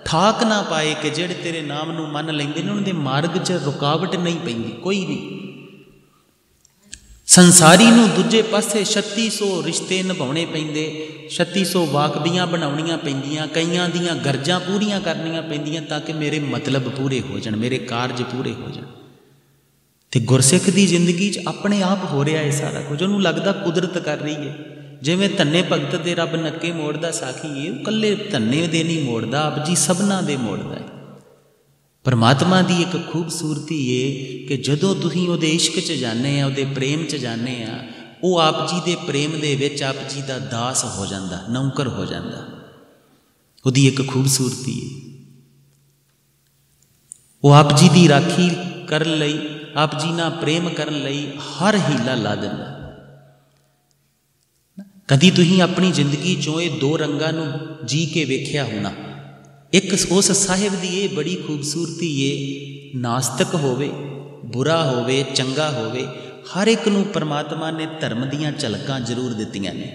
ठाक ना पाए, कि जिहड़े तेरे नाम नूं मन लैंदे ने उन्हां दे मार्ग च रुकावट नहीं पैंदी कोई भी। संसारी नूं दूजे पासे 3600 रिश्ते निभाने पैंदे, 3600 वाकबियां बनाउणियां पैंदियां, कईयां दियां गरजां पूरीआं करनियां पैंदियां ताकि मेरे मतलब पूरे हो जाण, मेरे कारज पूरे हो जाण। ते गुरसिख दी जिंदगी च अपने आप हो रहा है सारा कुछ, उन्होंने लगता कुदरत कर रही है। जिवें धन्ने भगत दे रब नक्के मोड़दा साखी है, कल्ले धन्ने दे नहीं मोड़दा, आप जी सबना दे मोड़दा है। परमात्मा की एक खूबसूरती है कि जदों तुसीं उहदे इश्क च जाने आ, उहदे प्रेम च जाने आ, वो आप जी दे प्रेम दे विच आप जी दा दास हो जाता, नौकर हो जाता। उहदी एक खूबसूरती है। वो आप जी की राखी कर लई, आप जी नाल प्रेम करन लई हर हीला ला दिंदा। कदी तुसीं अपनी जिंदगी चों ये दो रंगां नूं जी के वेख्या होना। एक उस साहिब की ये बड़ी खूबसूरती है, नास्तिक होवे, बुरा होवे, चंगा होवे, हर एक नूं परमात्मा ने धर्म दीयां झलकां जरूर दित्तियां ने।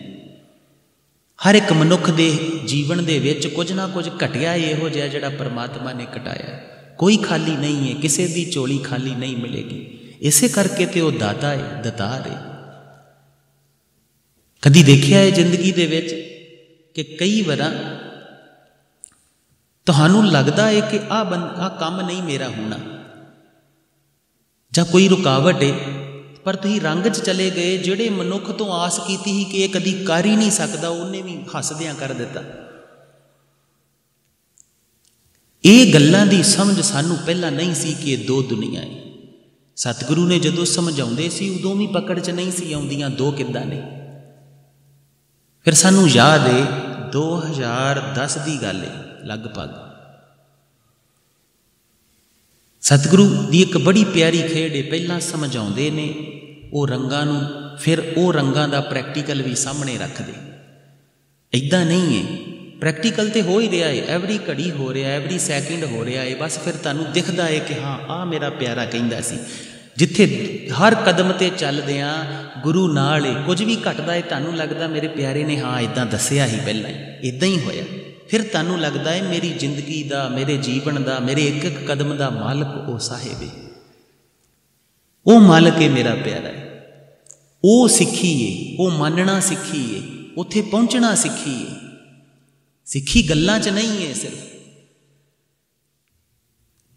हर एक मनुख दे जीवन दे विच कुछ ना कुछ घटिया इहो जिहा जिहड़ा परमात्मा ने घटाया। कोई खाली नहीं है, किसी दी झोली खाली नहीं मिलेगी। इसे करके तो वो दाता है, दतार है। कदी देखिया है जिंदगी दे विच कि कई बार तुहानू लगता है कि आ काम नहीं मेरा होना, जां कोई रुकावट है, पर तुसीं रंग च चले गए। जिहड़े मनुख तो आस कीती ही कि कदी कर ही नहीं सकता, उन्हें भी हसदियां कर दिता। ये गल्लां दी समझ सानू पहला नहीं सी कि दो दुनिया है। सतगुरु ने जदों समझाउंदे सी उदों भी पकड़ च नहीं सी आउंदियां दो किद्दां ने। फिर सानू याद है 2010 की गल है लगभग, सतगुरु की एक बड़ी प्यारी खेड है। पहला समझाउंदे ने वो रंगां नूं, फिर वो रंगां दा प्रैक्टिकल भी सामने रखदे। इदां नहीं है, प्रैक्टिकल तो हो ही रहा है, एवरी घड़ी हो रहा है, एवरी सैकेंड हो रहा है। बस फिर तुहानू दिखदा है कि हाँ आ मेरा प्यारा कहिंदा सी। जिथे हर कदम ते चलदियां गुरु नाल है, कुछ भी घटदा है तुहानू लगदा मेरे प्यारे ने हाँ इदां दस्सिया ही, पहला इदां ही होया। फिर तुहानू लगदा है मेरी जिंदगी दा, मेरे जीवन दा, मेरे एक एक कदम दा मालक वो साहिब है, वो मालक है मेरा प्यारा है। वो सिੱਖੀ है, वो मानना सिੱਖੀ है, उत्थे पहुँचना सिੱਖੀ है। सिੱਖੀ गल्लां च नहीं है सिर्फ।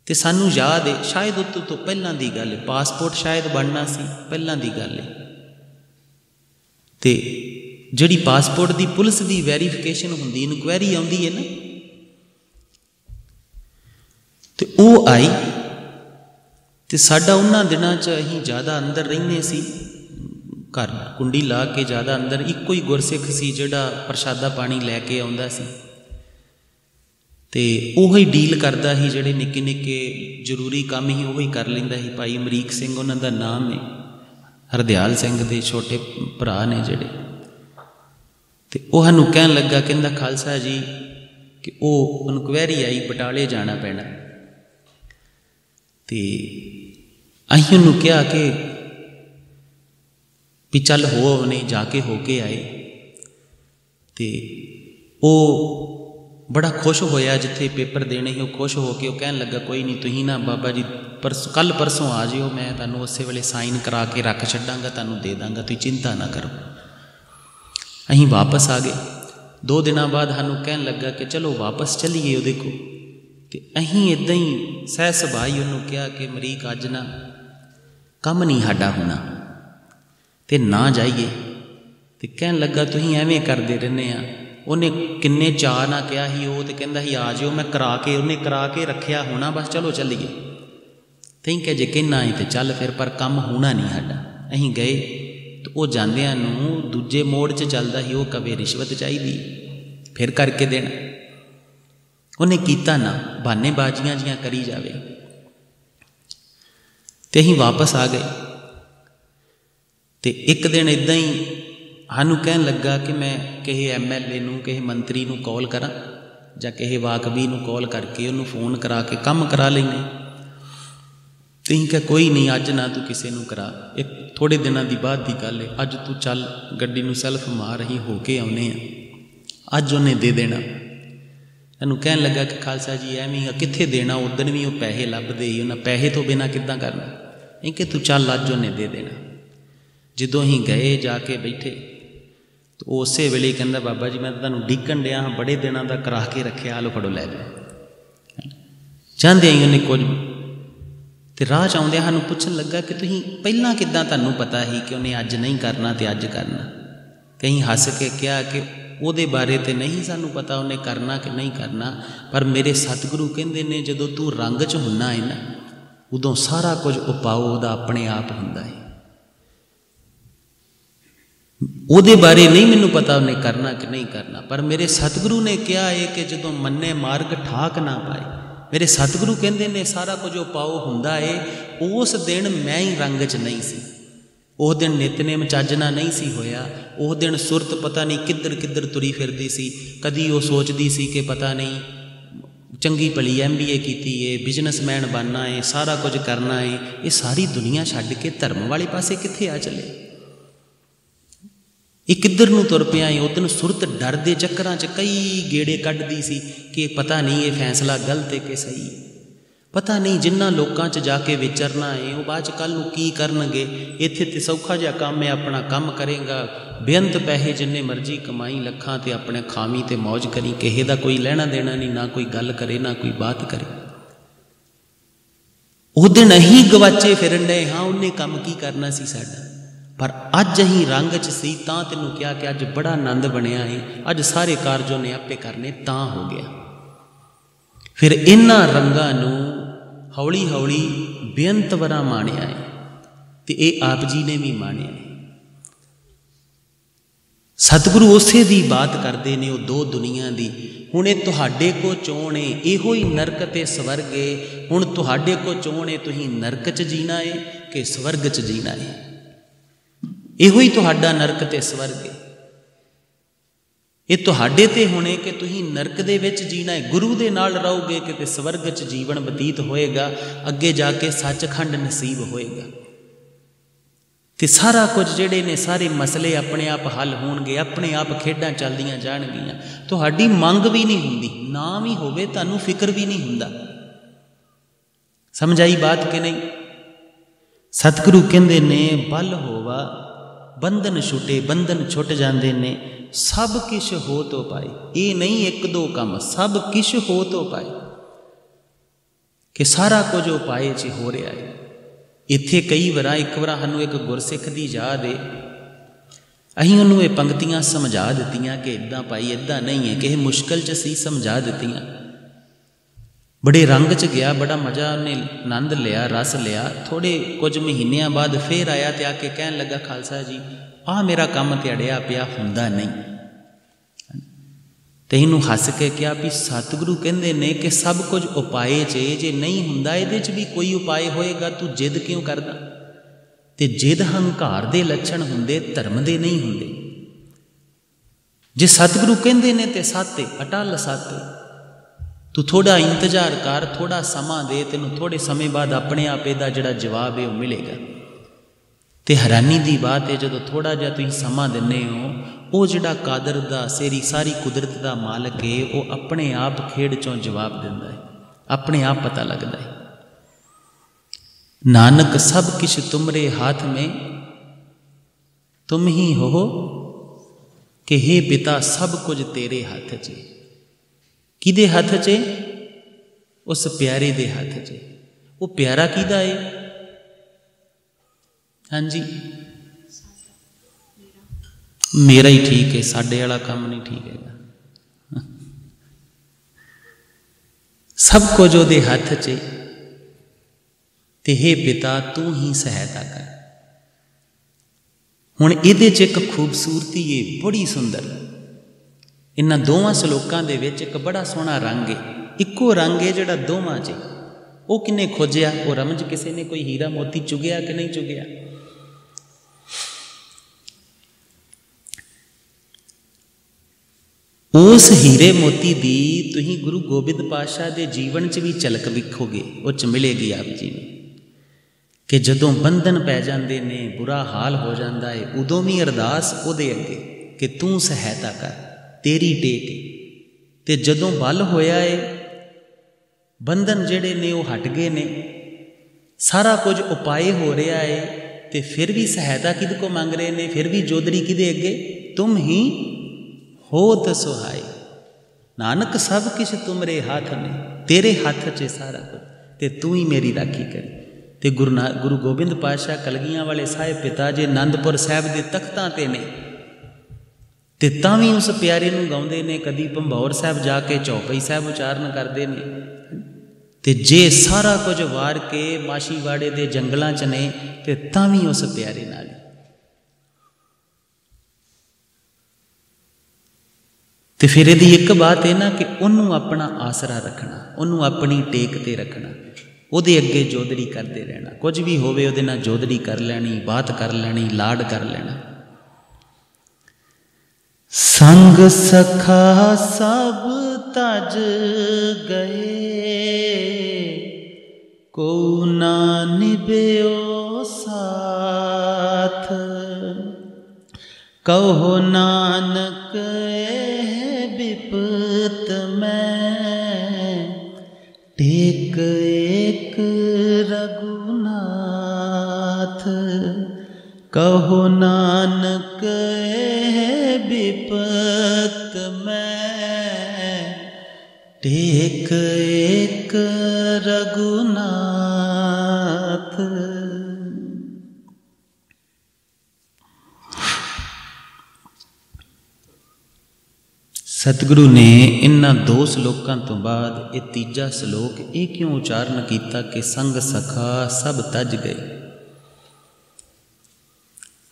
तो सानू याद है शायद उतों तो पहलां दी गल है, पासपोर्ट शायद बनना सी पहलां दी गल है। तो जिहड़ी पासपोर्ट की पुलिस की वैरीफिकेशन हुंदी, इनकुआरी आउंदी है ना, तो वो आई। तो साडा उन्हां दिनां च असीं ज़्यादा अंदर रहिंदे सी, घर कुंडी ला के ज़्यादा अंदर। इक्को ही गुरसिख सी जिहड़ा प्रशादा पानी लैके आउंदा सी, ते उही डील करदा ही। जिहड़े निक्के निक्के जरूरी काम ही उही कर लैंदा ही। भाई अमरीक सिंह उन्हां दा नाम है, हरदयाल सिंह दे छोटे भरा ने जिहड़े। तो वह सानू कहन लगा, कहंदा खालसा जी कि वो इनकुआरी आई, बटाले जाना पैना। तो असीं उन्हूं कहा कि भी चल हो, नहीं जाके होके आए। तो वो बड़ा खुश होया, जिथे पेपर देने ही वो खुश होके वो कहन लगा कोई नहीं, तुसीं ना बाबा जी कल परसों आ जिओ, मैं तुहानूं उस वेले साइन करा के रख छड्डांगा, तुहानूं दे दांगा, तुसीं चिंता ना करो। असीं वापस आ गए। 2 दिनों बाद सानूं कहन लगा कि चलो वापस चलीए उहदे कोल। ते असीं इदां ही सह सुभाई उहनूं कहा कि अमरीक अज ना कम नहीं साडा होना ते ना जाइए। तो कहन लगा तुसीं एवें करदे रहने आ। उन्हें किन्ने चाह ना कहा ही, वो तो कहंदा ही आ जाओ, मैं करा के, उन्हें करा के रखिया होना, बस चलो चलीए। तो कह जे कहना है तो चल फिर, पर कम होना नहीं साडा। असीं गए तो वो जांदियां नूं दूजे मोड़ च चलदा ही, वो कवे रिश्वत चाहिदी फिर करके देना। उन्हें कीता ना, बहानेबाजियां जियां करी जावे। तो असीं वापस आ गए। तो एक दिन इदां ही सानू कहन लगा कि मैं किसी MLA नूं, किसी मंत्री नूं कॉल करा, जां किसी वाकबी नूं कॉल करके उन्होंने फोन करा के कम करा लेंगे। तो असीं कहा कोई नहीं, अज ना तू किसी नूं करा, एक थोड़े दिनों की बाद की गल है, अज तू चल गड्डी नूं सैल्फ मार, असीं होके आउने आ, अज उन्हें दे देना। सानू कहन लगा कि खालसा जी एवें कित्थे देना, उदन भी वो पैसे लभदे ही, उन्हें पैसे तो बिना किद्दां करना। असीं कि तू चल अज उन्हें दे देना। जदों असीं गए जाके बैठे तो उस वेले कहंदा बाबा जी मैं तुहानूं डिक्कण डिया हाँ, बड़े दिनों का करा के रखे, हालो फड़ो लै जाओ। चाहते ही उन्हें कुछ। तो राह च आउंदे सानूं पुछण लगा कि तुसीं पहलां किद्दां तुहानूं पता ही कि उन्हें अज नहीं करना तो अज करना। कहीं हस के कहा कि ਉਹਦੇ बारे तो नहीं सानू पता उन्हें करना कि नहीं करना, पर मेरे सतगुरु कहंदे ने जदों तू रंग च हुन्ना है ना, उदों सारा कुछ उपाओ उहदा अपने आप हुंदा है। ਉਹਦੇ बारे नहीं मैनू पता उन्हें करना कि नहीं करना, पर मेरे सतगुरु ने कहा है कि जदों मन्ने मार्ग ठाक ना पाए, मेरे सतगुरु कहंदे ने सारा कुछ उपाओ हुंदा है। उस दिन मैं ही रंग च नहीं सी, उस दिन नितनेम चजना नहीं सी होया, उस दिन सुरत पता नहीं किधर किधर तुरी फिरदी सी। कदी वो सोचदी सी कि पता नहीं चंगी भली MBA कीती है, बिजनेसमैन बनना है, सारा कुछ करना है, ये सारी दुनिया छड्ड के धर्म वाले पासे कित्थे आ चले, ये किधर नूं तुर पिया है। उस दिन सुरत डर दे चक्करां च कई गेड़े कड्डदी सी कि पता नहीं ये फैसला गलत है कि सही है। पता नहीं जिन्ना लोकां च जाके विचरना है वो बाद च कल नूं की करनगे। इत्थे ते सौखा जिहा काम है, अपना काम करेगा, बेअंत पैसे जिन्ने मर्जी कमाई लखां ते अपने खावी ते मौज करी, किसे दा कोई लैना देना नहीं, ना कोई गल करे ना कोई बात करे। वो दिन अहीं गवाचे फिरन डे हाँ उन्हें काम की करना सी साडा, पर अज अहीं रंग च सी तां तैनूं कहा कि अज बड़ा आनंद बनया है, अज सारे कारजों ने आपे करने तां हो गया। फिर इन्हां रंगां नूं हौली हौली बेअंत वरा माणिया है ते ये आप जी ने भी माणिया है। सतगुरु उसे दी बात करते ने, वो दो दुनिया दी। हुण ये तुहाडे को चोण है, इहो ही नरक ते स्वर्ग है। हुण तुहाडे को चोण है, तुसीं नरक च जीना है कि स्वर्ग च जीना है। इहो ही तुहाडा नरक ते स्वर्ग है। ये तुहाडे ते होने कि तुसीं नरक दे विच जीना है, गुरु दे नाल रहोगे कि स्वर्ग च जीवन बतीत होएगा, अगे जाके सचखंड नसीब होएगा। ते सारा कुछ जिहड़े ने सारे मसले अपने आप हल होणगे, अपने आप खेडां चलदियां जाणगियां। तुहाडी मंग भी नहीं हुंदी, ना भी होवे तुहानूं फिक्र भी नहीं हुंदा। समझ आई बात कि नहीं? सतगुरु कहंदे ने बल होवा बंधन छुटे, बंधन छुट जाते ने, सब किश हो तो पाए। ये नहीं एक दो काम, सब किश हो तो पाए, कि सारा कुछ वो पाए च हो रहा है। इत्थे कई बार एक बार सानू एक गुरसिख की याद है, अहीं उन्होंने ये पंक्तियां समझा दित्तियां कि इदां पाई इदां नहीं है, किसी मुश्किल च सी समझा दित्तियां। बड़े रंग च गया, बड़ा मज़ा उन्हें आनंद लिया, रस लिया। थोड़े कुछ महीनों बाद फिर आया तो आके कहन लगा, खालसा जी आ मेरा काम ते अड़िया पिया हुंदा नहीं। तो इनू हस के कहा भी सतगुरु कहंदे ने कि सब कुछ उपाय च, जे नहीं हुंदा इहदे च भी कोई उपाय होएगा, तू जिद क्यों करदा? ते जिद हंकार दे लक्षण हुंदे, धर्म दे नहीं हुंदे। जे सतगुरु कहंदे ने ते साते अटल साते, तू थोड़ा इंतजार कर, थोड़ा समा दे, तेनू थोड़े समय बाद अपने आप इहदा जिहड़ा जवाब है वह मिलेगा। तो हैरानी की बात है, जो थोड़ा जिहा तुसीं समा दिंदे हो, वो जिहड़ा कादर दा सेरी सारी कुदरत का मालक है, वो अपने आप खेड़ चों जवाब दिंदा है, अपने आप पता लगता है। नानक सब किश तुमरे हाथ में, तुम ही हो कि हे पिता सब कुछ तेरे हाथ च। किदे हाथ च? उस प्यारे दे हाथ च। वो प्यारा किदा है? हाँ जी मेरा ही ठीक है, साडे वाला काम नहीं ठीक है। सब कुछ उहदे हाथ च, ते हे पिता तू ही सहायता कर। हुण इहदे च एक खूबसूरती है बड़ी सुंदर। इन्हां दोवां श्लोकां दे विच एक बड़ा सोहना रंग है, इक्को रंग है जिहड़ा दोवां च। वो किने खोजिया? वो रमज किसी ने कोई हीरा मोती चुगिया कि नहीं चुगिया? उस हीरे मोती दी तुसीं गुरु गोबिंद पातशाह के जीवन च भी झलक विखोगे, उस च मिलेगी आप जी ने कि जदों बंधन पै जाते ने, बुरा हाल हो जाता है, उदों भी अरदास उहदे अगे कि तू सहायता कर, तेरी टेक। ते जदों बल होया है, बंधन जिहड़े ने वो हट गए ने, सारा कुछ उपाय हो रहा है, तो फिर भी सहायता किहदे को मंग रहे ने? फिर भी जोदड़ी किहदे अगे? तुम ही होत सुहाई। नानक सब किश तुमरे हाथ में, तेरे हाथ च सारा कुछ, ते तू ही मेरी राखी कर। ते गुरु गोबिंद पातशाह कलगियां वाले साहिब पिता जी आनंदपुर साहिब के तख्तां ते ने, ते तां भी उस प्यारे नूं गाउंदे ने। कदी भंबौर साहिब जाके चौपाई साहिब उचारण करते ने। ते जे सारा कुछ वार के माशीवाड़े के जंगलों च ने, ते तां भी उस प्यारे नाल। तो फिर यदि एक बात है ना कि उन्होंने अपना आसरा रखना, उन्होंने अपनी टेक ते रखना, उहदे अगे जोदड़ी करते रहना। कुछ भी होवे उहदे नाल जोदड़ी कर लैनी, बात कर लैनी, लाड कर लेना। संग सखा सब तज गए, को ना निभ्यो साथ। कहो नानक विपत में टेक कहो नानक विपत में टेक एक रघुनाथ। सतगुरु ने इन्हां दो सलोकां तो बाद ये तीजा सलोक ये क्यों उचारण किया कि संग सखा सब तज गए।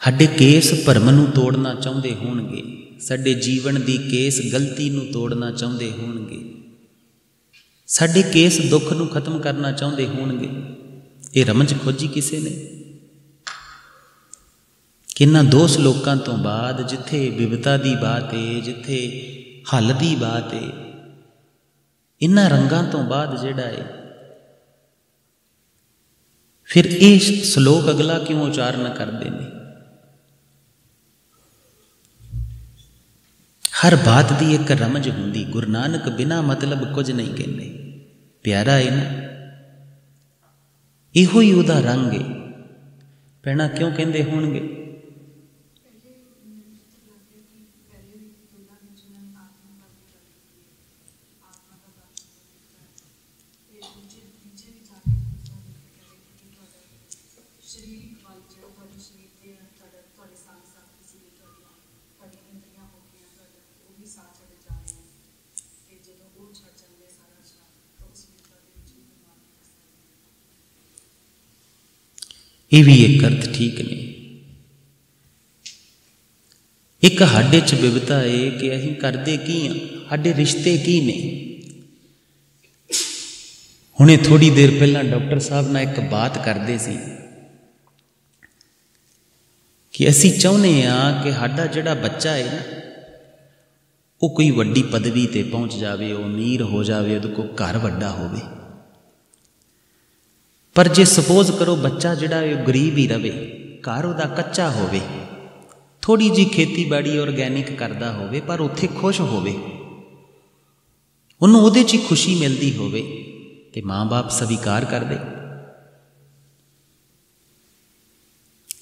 साडे केस भरम नूं तोड़ना चाहुंदे होणगे, साडे जीवन दी केस गलती नूं तोड़ना चाहुंदे होणगे, साडे केस दुख नूं खत्म करना चाहुंदे होणगे। ये रमज खोजी किसे ने कि इन्हां दो सलोकां तो बाद जिथे विपता दी बात है, जिथे हल दी बात है, इन्हां रंगां तो बाद जिहड़ा है फिर ये सलोक अगला क्यों उचारण करते हैं। हर बात दी एक रमज हुंदी। गुरु नानक बिना मतलब कुछ नहीं कहते। प्यारा है ना, इहो ही उहदा रंग है। भैणा क्यों कहते होणगे? ये भी एक अर्थ ठीक नहीं। एक साडे च विविधता है कि असीं करदे की हाँ, साडे रिश्ते की ने। हुणे थोड़ी देर पहला डॉक्टर साहब नाल एक बात करते सी कि असीं चाहुंदे हाँ कि साडा जिहड़ा बच्चा है ना वो कोई वड्डी पदवी ते पहुँच जावे, वो अमीर हो जावे, उहदे कोल घर वड्डा होवे। पर जे सपोज करो बच्चा जिहड़ा है गरीब ही रवे, घर उहदा कच्चा होवे, थोड़ी जी खेती बाड़ी ऑर्गैनिक करदा होवे, पर उत्थे खुश होवे, उन्होंने उहदे च खुशी मिलती होवे, ते माँ बाप स्वीकार कर दे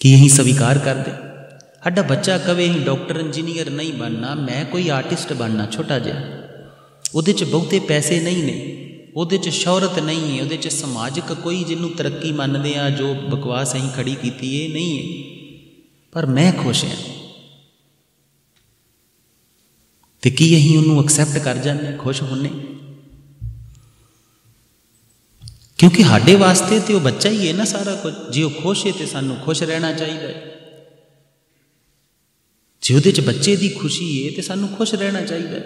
कि यही स्वीकार कर दे। साडा बच्चा कवे असीं डॉक्टर इंजीनियर नहीं बनना, मैं कोई आर्टिस्ट बनना छोटा जिहा, उहदे च बहुते पैसे नहीं ने, उहदे च शौहरत नहीं है, उहदे च समाजिक कोई जिन्हों तरक्की मानते हैं जो बकवास असीं खड़ी की है नहीं है, पर मैं खुश हाँ। तो की असीं उन्होंने एक्सैप्ट कर जाने, खुश होने? क्योंकि साडे वास्ते तो वह बच्चा ही है ना सारा कुछ। जे वह खुश है तो सानू खुश रहना चाहिए। जे उहदे च बच्चे की खुशी है तो सानू खुश रहना चाहिए।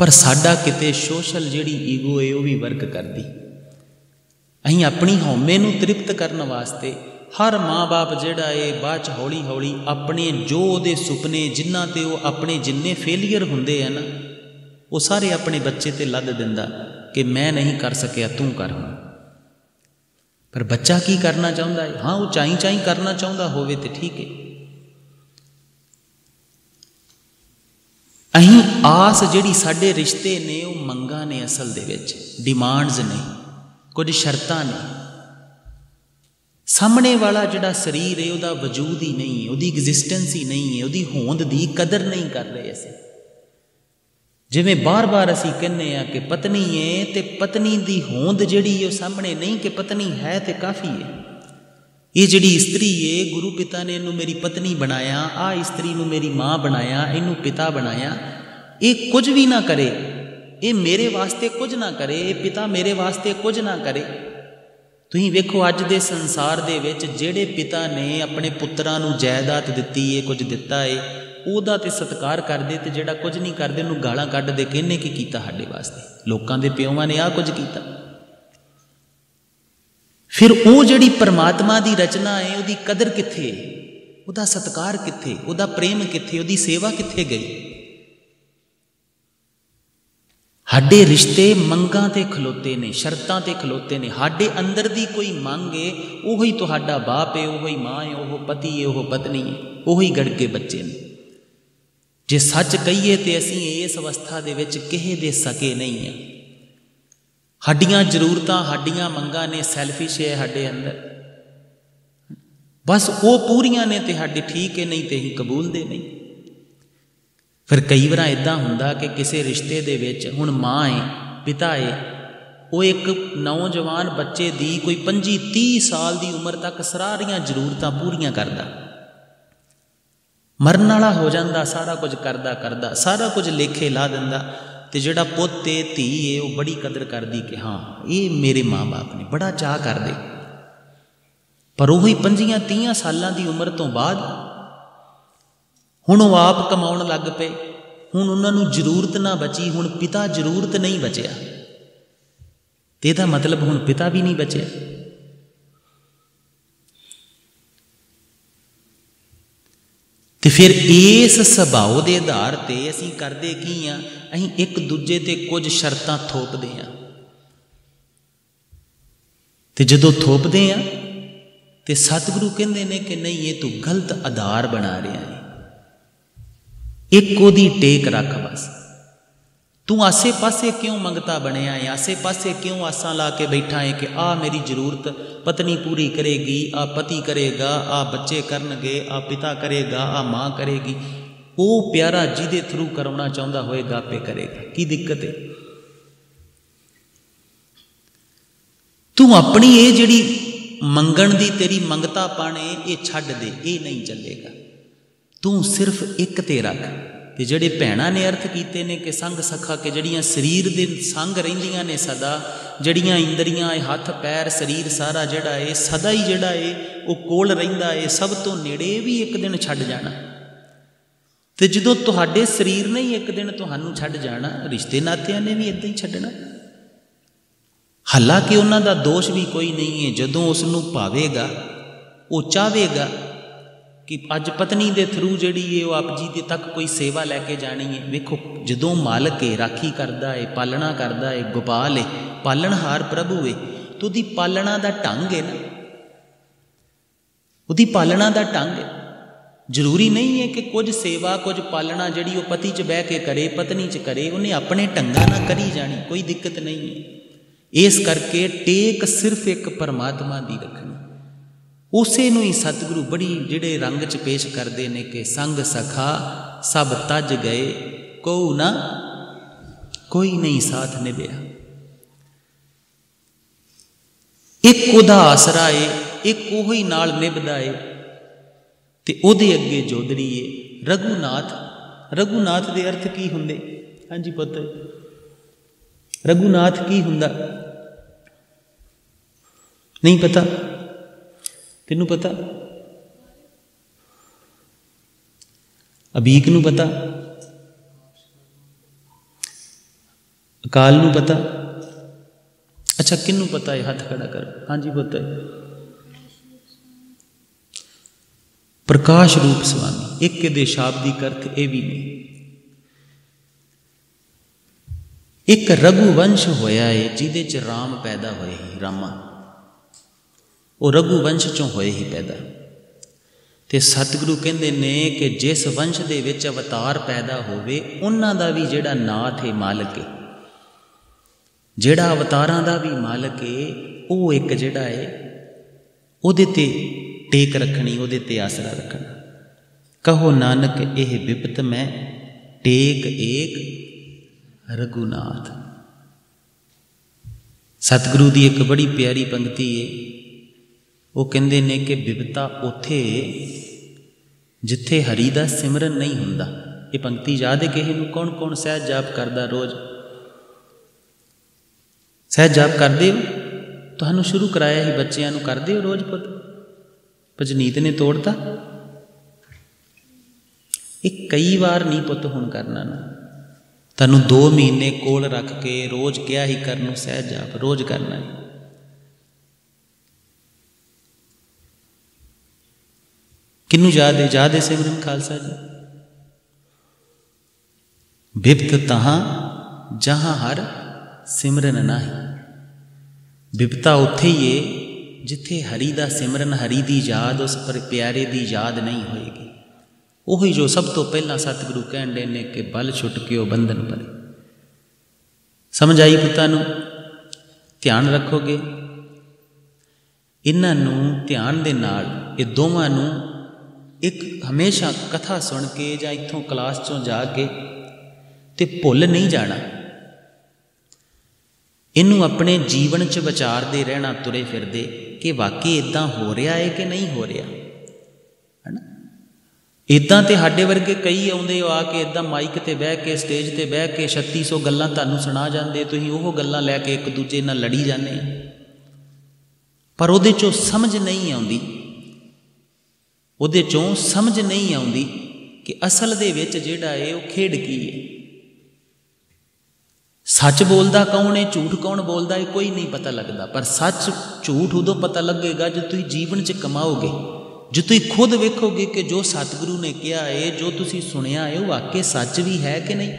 पर साडा किते सोशल जिहड़ी ईगो है वह भी वर्क करती। असीं अपनी हौमे नूं तृप्त करने वास्ते हर माँ बाप जिहड़ा है बाद च हौली हौली अपने जो उहदे सुपने जिन्हां ते वो अपने जिन्ने फेलीयर हुंदे है ना वो सारे अपने बच्चे ते लद दिंदा कि मैं नहीं कर सकिया तू कर। पर बच्चा की करना चाहुंदा है? हाँ वो चाई चाई करना चाहुंदा होवे तो ठीक है। अहीं आस जिहड़ी साडे रिश्ते ने वो मंगां ने, असल दे विच डिमांड्स ने, कुछ शर्तां ने। सामने वाला जिहड़ा शरीर है उहदा वजूद ही नहीं है, उहदी एग्जिस्टेंस ही नहीं है, उहदी होंद दी कदर नहीं कर रहे असीं। जिवें बार बार असीं कहने आ कि पत्नी है तो पत्नी दी होंद जिहड़ी है सामने नहीं कि पत्नी है तो काफ़ी है। ये जिहड़ी इस्त्री है गुरु पिता ने इनू मेरी पत्नी बनाया, आ इस्त्री नू मेरी माँ बनाया, इनू पिता बनाया। ये कुछ भी ना करे, ये मेरे वास्ते कुछ ना करे, ये पिता मेरे वास्ते कुछ ना करे। तुसीं वेखो अज दे संसार दे विच जिहड़े पिता ने अपने पुत्रां नू जायदाद दित्ती है, कुछ दिता है, ਉਹਦਾ ਤੇ ਸਤਿਕਾਰ ਕਰਦੇ ਤੇ ਜਿਹੜਾ ਕੁਝ ਨਹੀਂ ਕਰਦੇ ਉਹਨੂੰ ਗਾਲਾਂ ਕੱਢਦੇ ਕਿ ਇਹਨੇ ਕੀ ਕੀਤਾ ਸਾਡੇ ਵਾਸਤੇ, ਲੋਕਾਂ ਦੇ ਪਿਓਾਂ ਨੇ ਆਹ ਕੁਝ ਕੀਤਾ। ਫਿਰ ਉਹ ਜਿਹੜੀ ਪਰਮਾਤਮਾ ਦੀ ਰਚਨਾ ਹੈ ਉਹਦੀ ਕਦਰ ਕਿੱਥੇ, ਉਹਦਾ ਸਤਿਕਾਰ ਕਿੱਥੇ, ਉਹਦਾ ਪ੍ਰੇਮ ਕਿੱਥੇ, ਉਹਦੀ ਸੇਵਾ ਕਿੱਥੇ ਗਈ। ਸਾਡੇ ਰਿਸ਼ਤੇ ਮੰਗਾਂ ਤੇ ਖਲੋਤੇ ਨੇ, ਸ਼ਰਤਾਂ ਤੇ ਖਲੋਤੇ ਨੇ। ਸਾਡੇ ਅੰਦਰ ਦੀ ਕੋਈ ਮੰਗ ਹੈ, ਉਹੀ ਤੁਹਾਡਾ ਬਾਪ ਹੈ, ਉਹੀ ਮਾਂ ਹੈ, ਉਹ ਪਤੀ ਹੈ, ਉਹ ਪਤਨੀ ਹੈ, ਉਹੀ ਗੜਕੇ ਬੱਚੇ ਨੇ। जे सच कहीए तो असीं इस अवस्था दे विच किहे दे सके नहीं हैं। हड्डियां जरूरतां हड्डियां मंगां ने, सैल्फिश है साडे अंदर। बस वो पूरियां ने तो साडे ठीक है, नहीं तो असीं कबूलदे नहीं। फिर कई बार इदां हुंदा कि किसी रिश्ते दे विच हुण माँ है पिता है, वो एक नौजवान बच्चे दी कोई 25-30 साल की उम्र तक सारियां जरूरतां पूरियां करदा, मरन वाला हो जाता, सारा कुछ करदा करदा सारा कुछ लेखे ला दिंदा। तो जिहड़ा पुत्त है धी है वो बड़ी कदर करदी कि हाँ ये मेरे माँ बाप ने, बड़ा चाह करदे। पर वही 25-30 सालां की उम्र तो बाद हुण वो आप कमाउण लग पे, हुण उन्हां नूं जरूरत ना बची, हुण पिता जरूरत नहीं बचिया। तो यदा मतलब हुण पिता भी नहीं बचे। तो फिर इस सुभाव के आधार पर असीं करदे की हाँ, असीं एक दूजे ते कुछ शर्तां थोपदे हाँ। तो जदों थोपदे हाँ तो सतगुरु कहंदे ने कि नहीं ये तू गलत आधार बना रहा है, एक ओदी टेक रख, बस तू आसे पासे क्यों मंगता बनया है, आसे पासे क्यों आसां ला के बैठा है कि आ मेरी जरूरत पत्नी पूरी करेगी, आ पति करेगा, आ बच्चे करनगे, आ पिता करेगा, आ माँ करेगी। वो प्यारा जिदे थ्रू करवाना चाहता होएगा आपे करेगा, की दिक्कत है। तू अपनी ये जिहड़ी मंगण दी तेरी मंगता पाने ये छड्ड दे, ये नहीं चलेगा। तू सिर्फ एक ते रख। ते जिहड़े भैणां ने अर्थ कीते ने कि संग सखा के जिहड़ियां शरीर दे संग रहिंदियां ने सदा, जिहड़ियां इंद्रियां हथ पैर शरीर सारा जिहड़ा है सदा ही जिहड़ा है वो कोल रहिंदा है, सब तो नेड़े भी एक दिन छड्ड जाना। ते जदों तुहाडे शरीर ने ही एक दिन तुहानूं छड्ड जाना, रिश्ते नातियां ने भी इदां ही छड्डना। हालांकि उन्हां दा दोष भी कोई नहीं है, जदों उसनूं भावेगा वो चाहेगा कि अज पत्नी के थ्रू जिहड़ी है वो आप जी दे तक कोई सेवा लैके जानी है। वेखो जदों मालक है राखी करदा है, पालना करदा है, गोपाल है, पालनहार प्रभु है, तो उहदी पालना दा ढंग है ना, उहदी पालना दा ढंग है। जरूरी नहीं है कि कुछ सेवा कुछ पालना जिहड़ी वो पति च बह के करे, पत्नी च करे, उन्हें अपने ढंगा ना करी जानी, कोई दिक्कत नहीं है। इस करके टेक सिर्फ एक परमात्मा दी रखनी। उसे नूं ही सतगुरु बड़ी जिहड़े रंग च पेश करते हैं कि संग सखा सब तज गए, कोऊ ना कोई नहीं साथ निभया। एक उहदा आसरा है, एक ओही नाल निभदा है ते ओहदे अगे जोदड़ी है रघुनाथ। रघुनाथ दे अर्थ की हुंदे? हाँ जी पुत्त, रघुनाथ की हुंदा नहीं पता? तेनू पता? अबीक नू पता? अकाल नू पता? अच्छा किनू पता है? हाथ खड़ा कर। हाँ जी पता है। प्रकाश रूप स्वामी। एक दे शाब्दिक अर्थ ये भी नहीं। एक रघुवंश होया है जिहदे च राम पैदा होए ही, रामा वो रघुवंश चों होए ही पैदा। ते सतगुरु कहंदे ने कि जिस वंश दे विच अवतार पैदा होवे उन्हां दा भी जिहड़ा नाथ है मालक है, जिहड़ा अवतारां दा भी मालक है, वो एक जिहड़ा है उहदे ते टेक रखनी, उहदे ते आसरा रखना। कहो नानक एह बिपत मैं टेक एक रघुनाथ। सतगुरु दी एक बड़ी प्यारी पंक्ति है, वो कहंदे ने कि बिपता उथे जिथे हरि दा सिमरन नहीं हुंदा। ये पंक्ति याद है किसी नूं? कौन कौन सहज जाप करदा? रोज सहज जाप करदे हो? तुहानूं शुरू कराया ही बच्चिआं नूं, करदे हो रोज? पुत भजनीत ने तोड़ता। ये कई बार नहीं पुत हुण करना ना, तैनूं 2 महीने कोल रख के रोज क्या ही करनूं सहज जाप रोज करना है। किन्नू याद है? याद है सिमरन खालसा जी? बिपत तहां जहां हर सिमरन नाही। बिपता उत्थे ही है जिथे हरि दा सिमरन, हरि दी याद, उस पर प्यारे दी याद नहीं होएगी। वही जो सब तो पहला सतगुरु कहण दे ने कि बल छुटकियो बंधन परे। समझ आई पुत्तां? ध्यान रखोगे इन्हां नूं ध्यान दे नाल ये दोवां नूं एक हमेशा कथा सुन के जां इत्थों क्लास चों जाके ते भुल नहीं जाना, इनू अपने जीवन च विचारते रहना तुरे फिरदे कि वाकई इदां हो रहा है कि नहीं हो रहा है ना। इदां तो साडे वर्गे कई आउंदे आके इदां माइक ते बह के स्टेज ते बह के 3600 गल्लां तुहानूं सुणा जांदे, तुसीं ओह गल्लां लैके एक दूजे नाल लड़ी जांदे, पर उहदे चों समझ नहीं आउंदी, उहदे चों समझ नहीं आउंदी कि असल दे विच जिहड़ा है वो खेड की है। सच बोलदा कौन है, झूठ कौन बोलदा है, कोई नहीं पता लगता, पर सच झूठ उदों पता लगेगा जो तुसीं जीवन च कमाओगे, जो तुसीं खुद वेखोगे कि जो सतगुरु ने कहा है, जो तुसीं सुनिया है, वो वाकई सच भी है कि नहीं।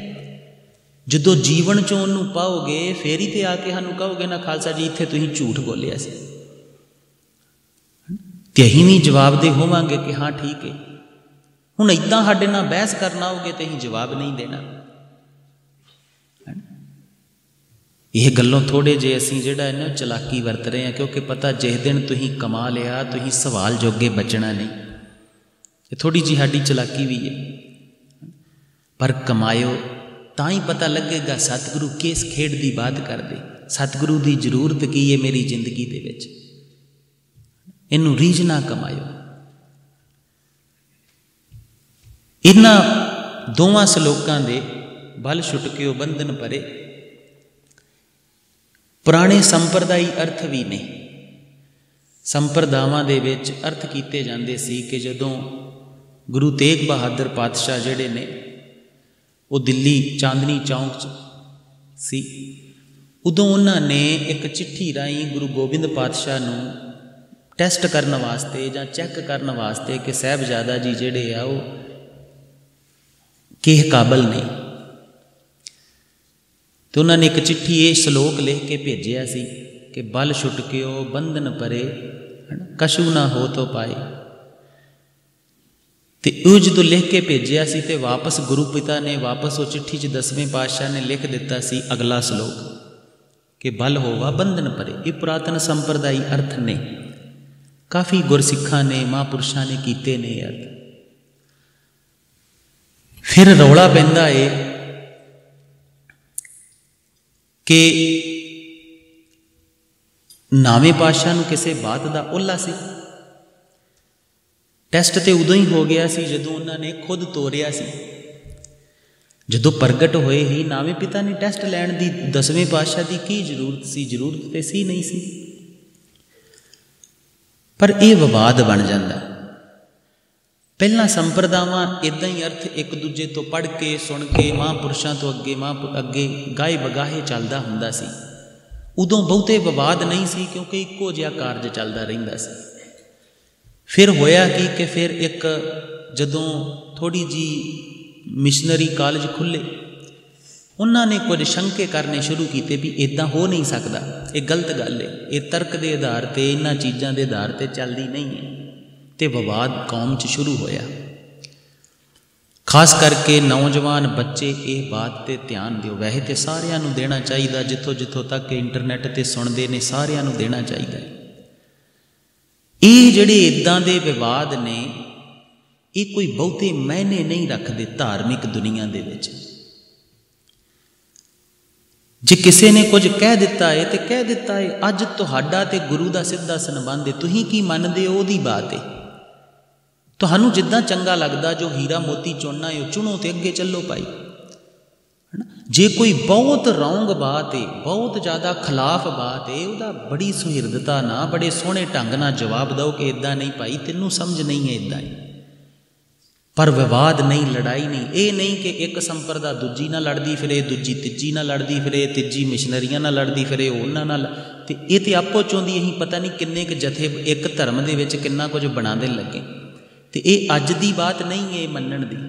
जदों जीवन चों उहनूं पाओगे फिर ही तो आके सानूं कहोगे ना खालसा जी इत्थे तुसीं झूठ बोलिया सी, ते असीं भी जवाब दे होवांगे कि हाँ ठीक है। हुण इदां साडे नाल बहस करना होगे तो असीं जवाब नहीं देना। यह गल्लों थोड़े जे असीं जिहड़ा है ना चलाकी वरत रहे हैं, क्योंकि पता जिस दिन तुसीं कमा लिया तुसीं सवाल जोगे बचना नहीं, ये थोड़ी जी साडी चलाकी भी है। पर कमायो तां ही पता लगेगा सतगुरु किस खेड की बात करदे, सतगुरु की जरूरत की है मेरी जिंदगी दे विच, इनू रीझना कमायो। इन्हां दोवां सलोकां दे बल छुटकिओ बंधन परे पुराने संप्रदायी अर्थ भी ने। संप्रदावां दे विच अर्थ कीते जांदे सी कि जदों गुरु तेग बहादुर पातशाह जिहड़े ने वो दिल्ली चांदनी चौंक च सी, उदों उन्होंने एक चिट्ठी राही गुरु गोबिंद पातशाह नूं टैसट करने वास्ते जां चैक करने वास्ते कि साहिबजादा जी जिहड़े आ वो किस काबल ने, तो उन्होंने एक चिट्ठी ये श्लोक लिख के भेजिया सी कि बल छुटकिओ बंधन परे कशु ना हो तो पाए। तो वो जो लिख के भेजिया सी ते वापस गुरु पिता ने वापस वो चिट्ठी च 10वें पातशाह ने लिख दिता सी अगला श्लोक कि बल होवा बंधन परे। ये पुरातन संप्रदायी अर्थ ने, काफ़ी गुरसिखा ने महापुरुषों ने कीते ने अर्थ। फिर रौला पैंदा है कि नावें पातशाह नूं किसी बात का ओला सी। टैसट तो उदों ही हो गया सी जदों उन्होंने खुद तोरिया सी, जदों प्रगट होए ही नावें पिता ने टैसट लैण दी 10वें पातशाह की की जरूरत सी, जरूरत तो सी नहीं सी। पर यह विवाद बन जाता। पहला संप्रदावां इदां ही अर्थ एक दूजे तो पढ़ के सुन के महापुरुषों तो अगे गाए बगाहे चलदा हुंदा सी। उदों बहुते विवाद नहीं सी क्योंकि इक्को जिहा कारज चलदा रहिंदा सी। फिर होया कि फिर एक जदों थोड़ी जी मिशनरी कॉलेज खुले, उन्होंने कुछ शंके करने शुरू किए भी इदां हो नहीं सकता, ये गलत गल है, ये तर्क के आधार पर इन्हां चीज़ों के आधार पर चलती नहीं है। तो विवाद कौम च शुरू होया। खास करके नौजवान बच्चे इस बात पर ध्यान दिओ। वैसे तो सारिਆਂ ਨੂੰ देना चाहिए, जिथों जिथों तक इंटरनेट पर सुनते हैं सारिਆਂ ਨੂੰ देना चाहिए। ये जिहड़े इदां दे विवाद ने ये कोई बहुते मायने नहीं रखते धार्मिक दुनिया दे विच। जे किसी ने कुछ कह दिता है तो कह दिता है, अज तुहाडा ते गुरु का सीधा संबंध है, तुसीं की मनदे हो ओहदी बात है। तुहानूं जिद्दां चंगा लगदा जो हीरा मोती चुनना है चुनो तो अगे चलो पाई। जे कोई बहुत रौंग बात है, बहुत ज़्यादा खिलाफ बात है, वह बड़ी सुहिरदता ना बड़े सोहने ढंग नाल जवाब दो कि इदां नहीं भाई तैनूं समझ नहीं है इदां है। पर विवाद नहीं, लड़ाई नहीं। ये नहीं कि एक संप्रदा दूजी नाल लड़दी फिरे, दूजी तीजी नाल लड़दी फिरे, तीजी मिशनरियां नाल लड़दी फिरे, उन्हां नाल ते ये तो आपो चाहुंदी असीं पता नहीं किन्ने क जथे एक धर्म दे विच किन्ना कुछ बनाने लगे। तो ये अज दी बात नहीं है मनण दी।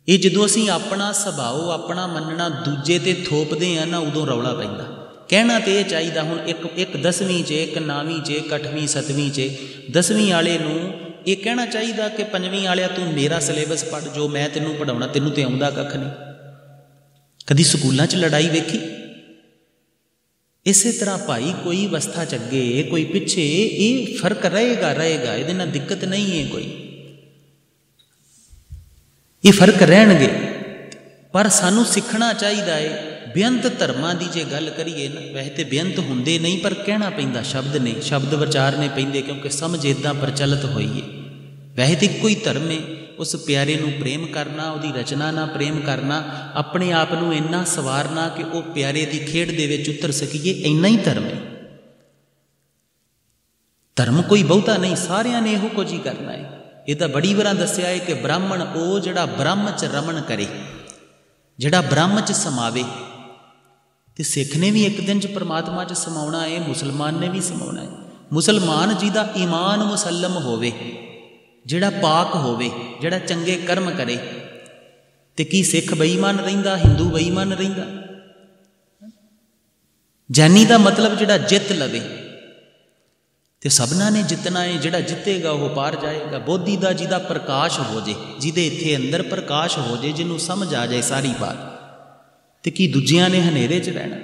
ये जदों असीं अपना सुभाव अपना मनना दूजे ते थोपदे आ ना उदों रौला पैंदा। कहना तो यह चाहिए हुण एक 10वीं च, एक 9वीं च, एक 8वीं 7वीं च 10वीं वाले नूं ये कहना चाहिए कि 5वीं वाले तू मेरा सिलेबस पढ़, जो मैं तेनों पढ़ाउणा तेनों तो आउंदा कख नहीं। कदी स्कूलों च लड़ाई वेखी? इसे तरह भाई कोई अवस्था च अगे कोई पिछे, ये फर्क रहेगा रहेगा, ये नाल दिक्कत नहीं है कोई, ये फर्क रहणगे। पर सानू सीखना चाहिए है। बेअंत धर्मां की जे गल करिए ना, वैसे तो बेअंत हुंदे नहीं, पर कहना पैंदा शब्द ने, शब्द विचारने पैंदे, क्योंकि समझ इदां प्रचलित होई है। वैसे तो इक्को ही धर्म है, उस प्यारे नूं प्रेम करना, उहदी रचना नाल प्रेम करना, अपने आप नूं इन्ना सवारना कि वह प्यारे की खेड दे विच उतर सकीए, इन्ना ही धर्म है। धर्म कोई बहुता नहीं, सारियां ने इहो कुछ ही करना है। ये तो बड़ी बार दस्सिया है कि ब्राह्मण वो जिहड़ा ब्रह्म च रमण करे, जिहड़ा ब्रह्म च समावे। तो सिख ने भी एक दिन च परमात्मा च समाउणा है, मुसलमान ने भी समाउणा है। मुसलमान जिहदा ईमान मुसलम होवे, जिहड़ा पाक होवे, जिहड़ा चंगे कर्म करे, ते की सिख बेईमान रहिंदा, हिंदू बेईमान रहिंदा? जैनी का मतलब जिहड़ा जित लवे, तो सबना ने जितना है, जिहड़ा जितेगा वह पार जाएगा। बोधी का जिहदा प्रकाश हो जाए, जिहदे इत्थे अंदर प्रकाश हो जाए, जिन्हों समझ आ जाए सारी बात, तो की दूजियां ने हनेरे च रहना।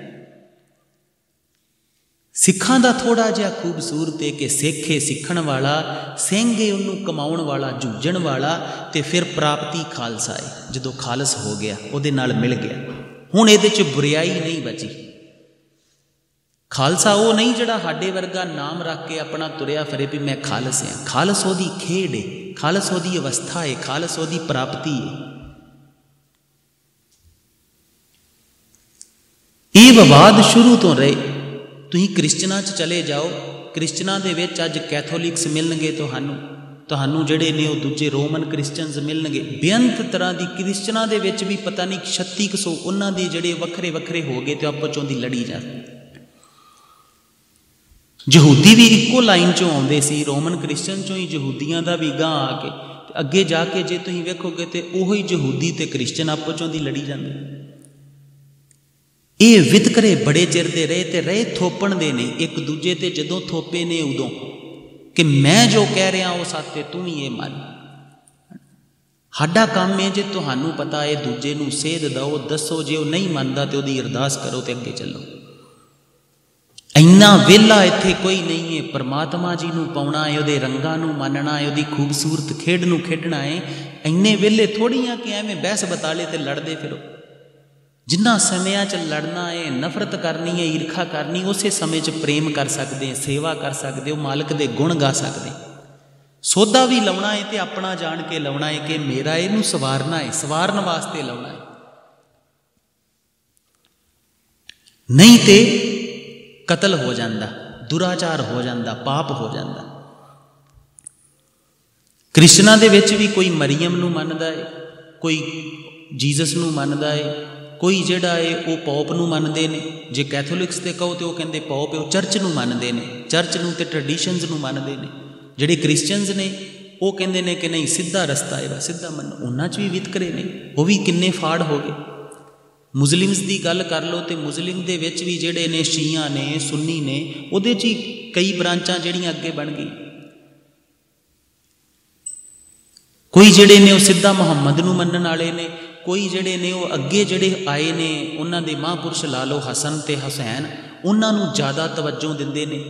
सिखां दा थोड़ा जिहा खूबसूरत है कि सिख है सीखण वाला, सिंह है उन्होंने कमाउण वाला, जूझण वाला, तो फिर प्राप्ति खालसा है। जदों खालस हो गया, उहदे नाल मिल गया, हुण इहदे च बुराई नहीं बची। खालसा वो नहीं जिहड़ा साडे वर्गा नाम रख के अपना तुरिया फिरे भी मैं खालस हाँ। खालस ओहदी खेड है, खालस ओहदी अवस्था है, खालस ओहदी प्राप्ति है। ये विवाद शुरू तो रहे। तुसीं क्रिश्चनां च चले जाओ, क्रिश्चनां दे विच अज कैथोलिक्स मिलणगे, तुहानूं जिहड़े ने वो दूजे रोमन क्रिश्चनस मिलणगे। बेअंत तरह की क्रिश्चनां दे विच भी पता नहीं 3600 उन्हां दे जिहड़े वखरे वखरे हो गए, तो आपस चों दी लड़ी जा। यहूदी भी इक्को लाइन चों आउंदे सी, रोमन क्रिश्चन चों ही यहूदियां दा भी गां आके अगे जाके जे तुसीं वेखोगे तो उही यहूदी ते क्रिश्चन आपस चों दी लड़ी जांदे। ये वितकरे बड़े चिर दे रहे, ते रहे थोपण दे ने एक दूजे ते। जदों थोपे ने उदों कि मैं जो कह रहा वो सच है, तू ही ये मान। साडा काम है जे तुहानूं पता है दूजे नूं सेध दो, दसो, जे वो नहीं मनदा तो उहदी अरदास करो ते अगे चलो। इन्ना वेला इत्थे कोई नहीं है। परमात्मा जी नूं पाउणा है, उहदे रंगां नूं मानना है, उहदी खूबसूरत खेड नूं खेडना है। इन्ने वेले थोड़ी आ कि एवें बहस बताले ते लड़दे फिरो। जिन्ना समयां च लड़ना है, नफरत करनी है, ईर्खा करनी, उसे समय च प्रेम कर सकते हैं, सेवा कर सकते हो, मालिक दे गुण गा सकते। सौदा भी लाउणा है तो अपना जान के लाउणा है कि मेरा इहनूं सवारना है, सवारन वास्ते लाउणा है। नहीं तो कतल हो जाता, दुराचार हो जाता, पाप हो जाता। क्रिश्चनां दे विच भी कोई मरियम नूं मनदा है, कोई जीसस नूं मनदा है, कोई जिहड़ा है वो पॉप नूं मनदे ने। जे कैथोलिक्स ते कहो तो वो कहंदे पॉप है, वो चर्च नूं मनदे ने, चर्च नूं ते ट्रैडिशनस नूं मनदे ने। जिहड़े क्रिश्चनस ने वो कहंदे ने कि नहीं सीधा रस्ता है, सीधा मनो। उन्हां च भी वितकरे ने, वो भी किन्ने फाड़ हो गए। मुस्लिम्स की गल कर लो तो मुस्लिम दे विच भी जिहड़े ने शिया ने, सुन्नी ने, उहदे च कई ब्रांचां जिहड़ियां अगे बन गई। कोई जिहड़े ने वो सीधा मुहम्मद नूं मनण वाले ने, कोई जिहड़े ने वो अगे जिहड़े आए ने उन्हां दे महापुरुष ला लो हसन ते हुसैन, उन्हां नूं ज़्यादा तवज्जो दिंदे ने।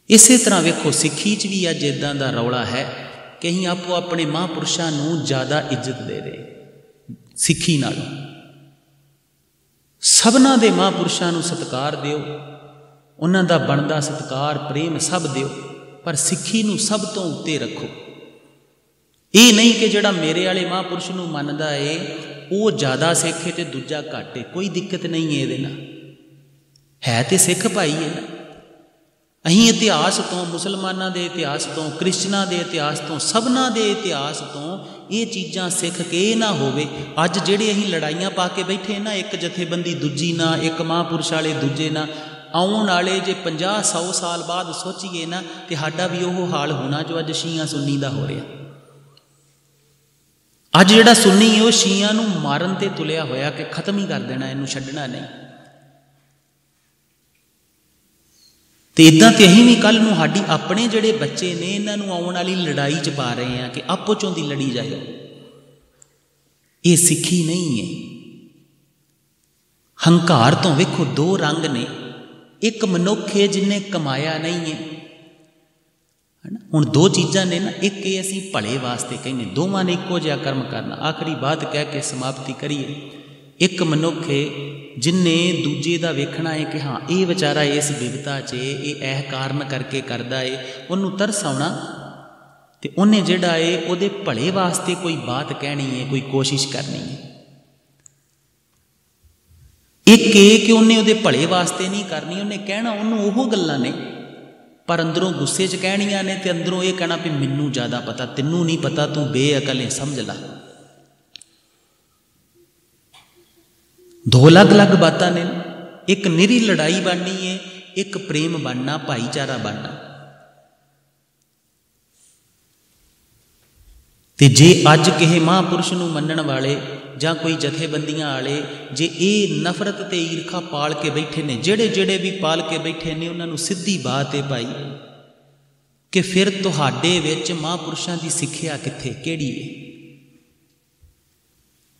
इसे तरह वेखो सिੱਖੀ च भी अज इदां दा रौला है कि असीं आपो अपने महापुरुषां नूं ज़्यादा इज्जत दे रहे सिੱਖੀ नालों। सबना दे महापुरुषां नूं सत्कार दिओ, उन्हां दा बनदा सत्कार प्रेम सब दिओ, पर सिੱਖੀ नूं सब तो उत्ते रखो। ये नहीं कि जिहड़ा मेरे वाले महापुरुष नूं मनदा है वो ज़्यादा सिख है तो दूजा घट है, कोई दिक्कत नहीं है। ये है तो सिख भाई है ना। अहीं इतिहास तो, मुसलमानों के इतिहास तो, क्रिश्चनां के इतिहास तो, सबना के इतिहास तो ये चीज़ां सिख के ना होवे। अज जिहड़े अहीं लड़ाइयां पा के बैठे ना, एक जथेबंदी दूजी ना, एक महापुरुष वाले दूजे ना, आउण वाले जे 50-100 साल बाद सोचीए ना तो साडा भी वो हाल होना जो अज शिया सुन्नी का हो रहा। अज जिहड़ा सुन्नी है वो शिया नूं मारन ते तुलिया होया कि खत्म ही कर देना, इनू छड्डना नहीं। तो इदां तो असीं भी कल नूं साडी अपने जिहड़े बच्चे ने इन्हां नूं आउण वाली लड़ाई च पा रहे हैं कि आपो चों दी लड़ी जाए। ये सिੱਖੀ नहीं है। हंकार तो वेखो दो रंग ने, एक मनुख है जिन्हें कमाया नहीं है ना। हुण दो चीज़ां ने ना, एक ये असीं भले वास्ते कहने, दोवां ने इक्को जिहा कर्म करना। आखिरी बात कह के समाप्ति करिए। एक मनुख है जिन्हें दूजे दा वेखना है कि हाँ ये विचारा इस विपता च ये कारण करके करदा है, उन्नूं तरस आउणा ते उन्हें जिहड़ा है उहदे भले वास्ते कोई बात कहनी है, कोई कोशिश करनी है। एक ये कि उन्हें उहदे भले वास्ते नहीं करनी, उन्हें कहना उन्होंने ओह गल्लां ने पर अंदरों गुस्से च कहनियां ने, ते अंदरों ये कहना भी मैनूं ज़्यादा पता, तैनूं नहीं पता, तू बेअकल है, समझ ला। दो अलग अलग बातां ने, एक निरी लड़ाई बननी है, एक प्रेम बनना, भाईचारा बनना। ते जे अज किसी महापुरुष नूं मनण वाले जां कोई जथेबंदियां वाले जे ये नफरत ते ईरखा पाल के बैठे ने, जेड़े जेड़े भी पाल के बैठे ने, उन्हां नूं सीधी बात है भाई कि फिर तुहाडे विच महापुरुषां दी सिੱਖਿਆ कित्थे किहड़ी है?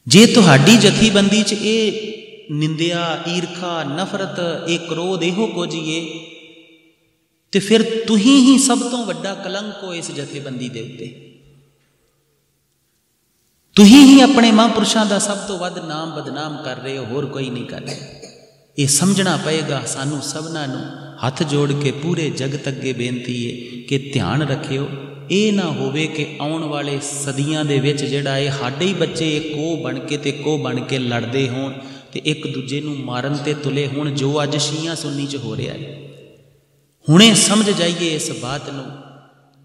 जे तुहाडी जथेबंदी च ये निंदिया, ईरखा, नफरत, ये क्रोध, इहो कुछ ही है, ते फिर तुहीं ही सब तो वड्डा कलंक हो इस जथेबंदी दे उत्ते। तुहीं ही अपने महापुरुषों का सब तो वध नाम बदनाम कर रहे हो, होर कोई नहीं कर रहा। ये समझना पएगा सानू सबना नू। हथ जोड़ के पूरे जगत अगे बेनती है कि ध्यान रखियो, ये ना होवे कि आउण वाले सदियां दे विच जिहड़ा है साडे ही बच्चे एक कोह बन के ते कोह बन के लड़दे होण ते एक दूजे नू मारन ते तुले होण, जो अज शिया सुन्नी च हो रहा है। हुणे समझ जाइए इस बात नू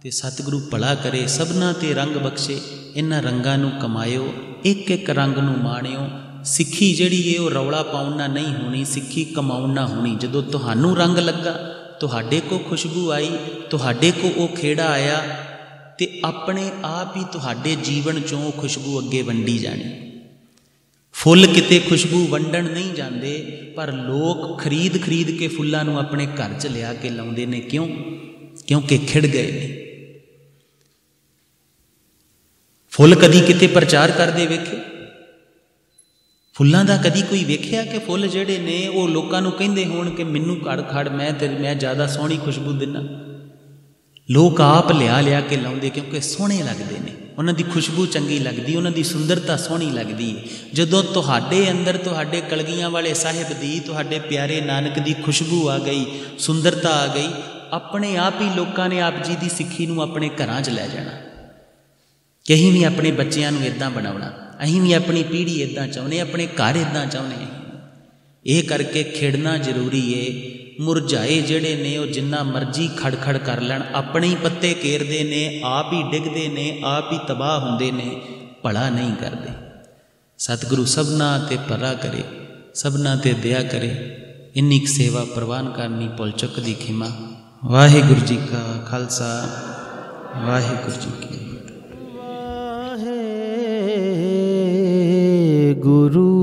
ते सतगुरु भला करे, सबना ते रंग बख्शे, इन्हां रंगां नू कमायो, एक एक रंग नू माणियो। सिੱਖੀ जिहड़ी है वो रौला पाउण नाल नहीं होनी, सिੱਖੀ कमाउण नाल होनी। जदों तुहानू रंग लगा, तुहाडे को खुशबू आई, तुहाडे को वो खेड़ा आया, ते अपने आप ही तुहाडे जीवन चों खुशबू अगे वंडी जानी। फुੱਲ किते खुशबू वंडण नहीं जाते, पर लोग खरीद खरीद के फुੱਲਾਂ नू अपने घर च लिया के लाउंदे ने। क्यों? क्योंकि खिड़ गए ने। फुੱਲ कदी किते प्रचार करदे वेखे? फुੱਲਾਂ ਦਾ कदी कोई वेख्या कि फुੱਲ ਜਿਹੜੇ ਨੇ ਉਹ ਲੋਕਾਂ ਨੂੰ ਕਹਿੰਦੇ ਹੋਣ ਕਿ ਮੈਨੂੰ ਘੜ ਖੜ ਮੈਂ ਜ਼ਿਆਦਾ ਸੋਹਣੀ ਖੁਸ਼ਬੂ ਦਿੰਦਾ? ਲੋਕ ਆਪ ਲਿਆ ਕੇ ਲਾਉਂਦੇ ਕਿਉਂਕਿ ਸੋਹਣੇ ਲੱਗਦੇ ਨੇ, ਉਹਨਾਂ ਦੀ ਖੁਸ਼ਬੂ ਚੰਗੀ ਲੱਗਦੀ, ਉਹਨਾਂ ਦੀ ਸੁੰਦਰਤਾ ਸੋਹਣੀ ਲੱਗਦੀ ਹੈ। ਜਦੋਂ ਤੁਹਾਡੇ ਅੰਦਰ ਤੁਹਾਡੇ ਕਲਗੀਆਂ ਵਾਲੇ ਸਾਹਿਬ ਦੀ, ਤੁਹਾਡੇ ਪਿਆਰੇ ਨਾਨਕ ਦੀ ਖੁਸ਼ਬੂ ਆ ਗਈ, ਸੁੰਦਰਤਾ ਆ ਗਈ, ਆਪਣੇ ਆਪ ਹੀ ਲੋਕਾਂ ਨੇ ਆਪ ਜੀ ਦੀ ਸਿੱਖੀ ਨੂੰ ਆਪਣੇ ਘਰਾਂ 'ਚ ਲੈ ਜਾਣਾ ਕਿ ਅਸੀਂ ਵੀ ਆਪਣੇ ਬੱਚਿਆਂ ਨੂੰ ਇੱਦਾਂ ਬਣਾਉਣਾ, ਅਸੀਂ ਵੀ ਆਪਣੀ ਪੀੜ੍ਹੀ ਇੱਦਾਂ ਚਾਹੁੰਦੇ, ਆਪਣੇ ਘਰ ਇੱਦਾਂ ਚਾਹੁੰਦੇ। ਇਹ ਕਰਕੇ ਖੇਡਣਾ ਜ਼ਰੂਰੀ ਹੈ। ਮੁਰਝਾਏ ਜਿਹੜੇ ਨੇ ਉਹ ਜਿੰਨਾ ਮਰਜ਼ੀ ਖੜਖੜ ਕਰ ਲੈਣ, ਆਪਣੇ ਹੀ ਪੱਤੇ ਘੇਰਦੇ ਨੇ, ਆਪ ਹੀ ਡਿੱਗਦੇ ਨੇ, ਆਪ ਹੀ ਤਬਾਹ ਹੁੰਦੇ ਨੇ, ਭਲਾ ਨਹੀਂ ਕਰਦੇ। ਸਤਿਗੁਰੂ ਸਭਨਾ ਤੇ ਭਲਾ ਕਰੇ, ਸਭਨਾ ਤੇ ਦਇਆ ਕਰੇ। ਇੰਨੀ ਕੁ ਸੇਵਾ ਪ੍ਰਵਾਨ ਕਰਨੀ ਭੁੱਲ ਚੁੱਕ ਦੀ ਖਿਮਾ। ਵਾਹਿਗੁਰੂ ਜੀ ਕਾ ਖਾਲਸਾ, ਵਾਹਿਗੁਰੂ ਜੀ ਕੀ ਫਤਿਹ। ਗੁਰੂ